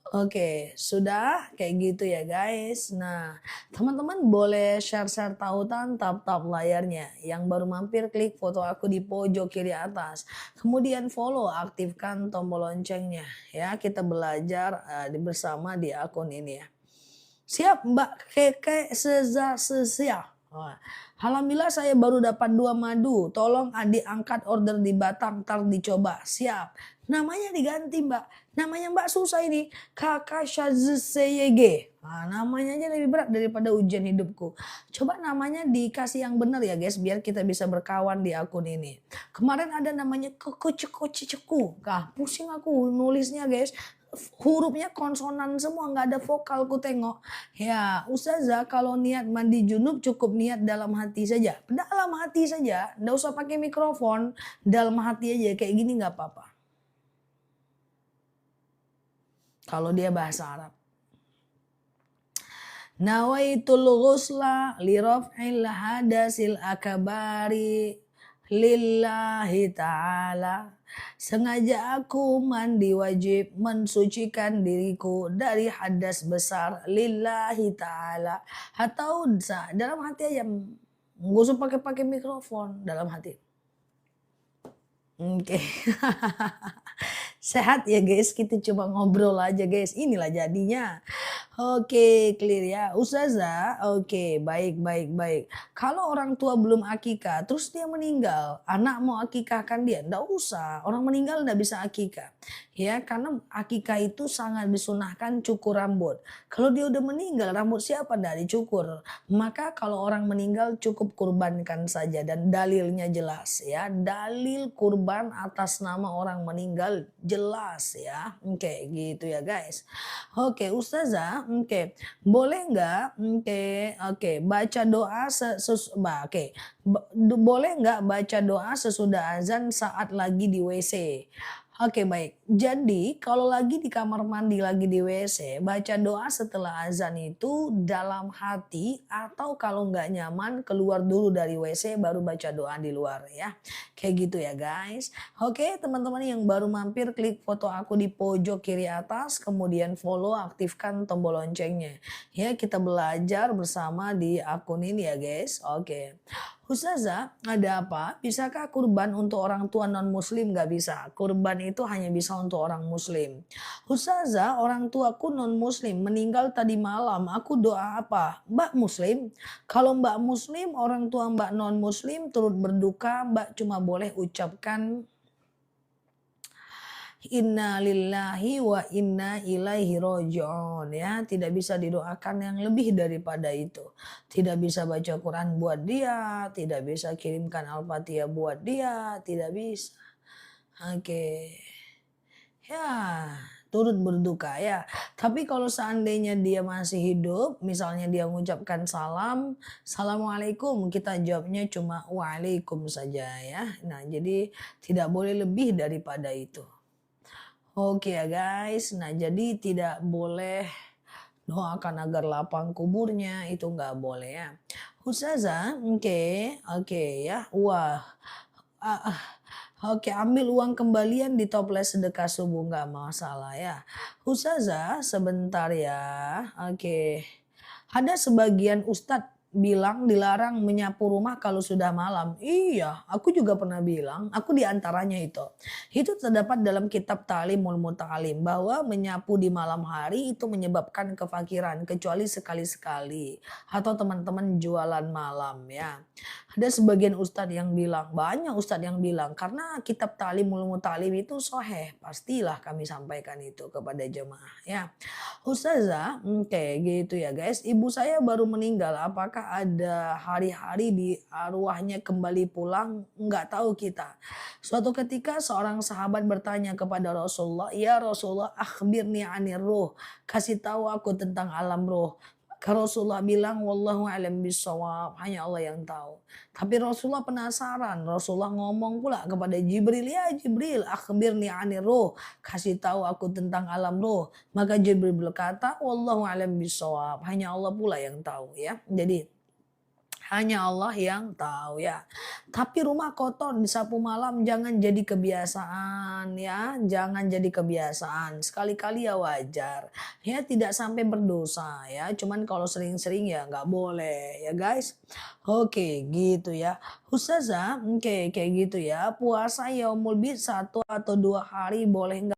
Oke, sudah kayak gitu ya guys. Nah, teman-teman boleh share-share tautan tap-tap layarnya. Yang baru mampir klik foto aku di pojok kiri atas. Kemudian follow, aktifkan tombol loncengnya. Ya, kita belajar bersama di akun ini ya. Siap Mbak Keke Sesia. Alhamdulillah saya baru dapat 2 madu. Tolong adik angkat order di Batam, ntar dicoba. Siap. Namanya diganti Mbak. Namanya Mbak susah ini. Kakak Shazseyege. Namanya aja lebih berat daripada ujian hidupku. Coba namanya dikasih yang benar ya guys. Biar kita bisa berkawan di akun ini. Kemarin ada namanya Ceku. Pusing aku nulisnya guys. Hurufnya konsonan semua, nggak ada vokal ku tengok. Ya Ustazah kalau niat mandi junub cukup niat dalam hati saja. Dalam hati saja, nggak usah pakai mikrofon. Dalam hati aja kayak gini nggak apa-apa. Kalau dia bahasa Arab. Nawaitul ghusla li raf'il hadasil akabari lillahi ta'ala. Sengaja aku mandi wajib mensucikan diriku dari hadas besar lillahi ta'ala. Atau dalam hati aja. Nggak usah pakai mikrofon dalam hati. Oke. Sehat ya guys, kita cuma ngobrol aja guys, inilah jadinya. Oke, clear ya. Ustazah, oke, baik baik baik. Kalau orang tua belum akikah, terus dia meninggal, anak mau akikahkan dia? Nggak usah, orang meninggal nggak bisa akikah. Ya, karena akikah itu sangat disunahkan cukur rambut. Kalau dia udah meninggal, rambut siapa nggak dicukur? Maka kalau orang meninggal cukup kurbankan saja dan dalilnya jelas ya. Dalil kurban atas nama orang meninggal jelas ya. Oke, gitu ya guys. Oke, Ustazah, oke. Boleh nggak, oke, baca doa oke. Boleh nggak baca doa sesudah azan saat lagi di WC? Oke, baik. Jadi kalau lagi di kamar mandi, lagi di WC, baca doa setelah azan itu dalam hati atau kalau nggak nyaman keluar dulu dari WC baru baca doa di luar ya. Kayak gitu ya guys. Oke, teman-teman yang baru mampir klik foto aku di pojok kiri atas, kemudian follow, aktifkan tombol loncengnya. Ya, kita belajar bersama di akun ini ya guys. Oke. Ustazah, ada apa? Bisakah kurban untuk orang tua non-muslim? Gak bisa. Kurban itu hanya bisa untuk orang muslim. Ustazah, orang tuaku non-muslim meninggal tadi malam. Aku doa apa? Mbak muslim? Kalau mbak muslim, orang tua mbak non-muslim turut berduka. Mbak cuma boleh ucapkan Inna lillahi wa inna ilaihi roji'un ya. Tidak bisa didoakan yang lebih daripada itu. Tidak bisa baca Quran buat dia, tidak bisa kirimkan Al-Fatihah buat dia, tidak bisa. Oke. Ya, turut berduka ya. Tapi kalau seandainya dia masih hidup, misalnya dia mengucapkan salam, Assalamualaikum, kita jawabnya cuma waalaikum saja ya. Nah, jadi tidak boleh lebih daripada itu. Oke ya guys, nah jadi tidak boleh doakan agar lapang kuburnya, itu nggak boleh ya. Ustazah, oke ya, wah, ah, ah, oke ambil uang kembalian di toples sedekah subuh nggak masalah ya. Ustazah, sebentar ya, oke. Ada sebagian ustadz bilang dilarang menyapu rumah kalau sudah malam. Iya, aku juga pernah bilang, aku diantaranya itu. Itu terdapat dalam kitab Ta'limul Muta'alim bahwa menyapu di malam hari itu menyebabkan kefakiran kecuali sekali-sekali atau teman-teman jualan malam ya. Ada sebagian ustadz yang bilang, banyak ustadz yang bilang karena kitab Ta'limul Muta'alim itu sahih, pastilah kami sampaikan itu kepada jemaah ya. Ustazah, gitu ya guys. Ibu saya baru meninggal. Apakah ada hari-hari di arwahnya kembali pulang? Nggak tahu kita. Suatu ketika seorang sahabat bertanya kepada Rasulullah, "Ya Rasulullah, akhbirni anir ruh." Kasih tahu aku tentang alam ruh. Maka Rasulullah bilang, "Wallahu a'lam bishawab." Hanya Allah yang tahu. Tapi Rasulullah penasaran. Rasulullah ngomong pula kepada Jibril, "Ya Jibril, akhbirni anir ruh." Kasih tahu aku tentang alam ruh. Maka Jibril berkata, "Wallahu a'lam bishawab." Hanya Allah pula yang tahu ya. Jadi hanya Allah yang tahu ya. Tapi rumah kotor disapu malam jangan jadi kebiasaan ya. Jangan jadi kebiasaan. Sekali-kali ya wajar. Ya tidak sampai berdosa ya. Cuman kalau sering-sering ya nggak boleh ya guys. Oke gitu ya. Ustazah, kayak gitu ya. Puasa yaumul bid 1 atau 2 hari boleh nggak?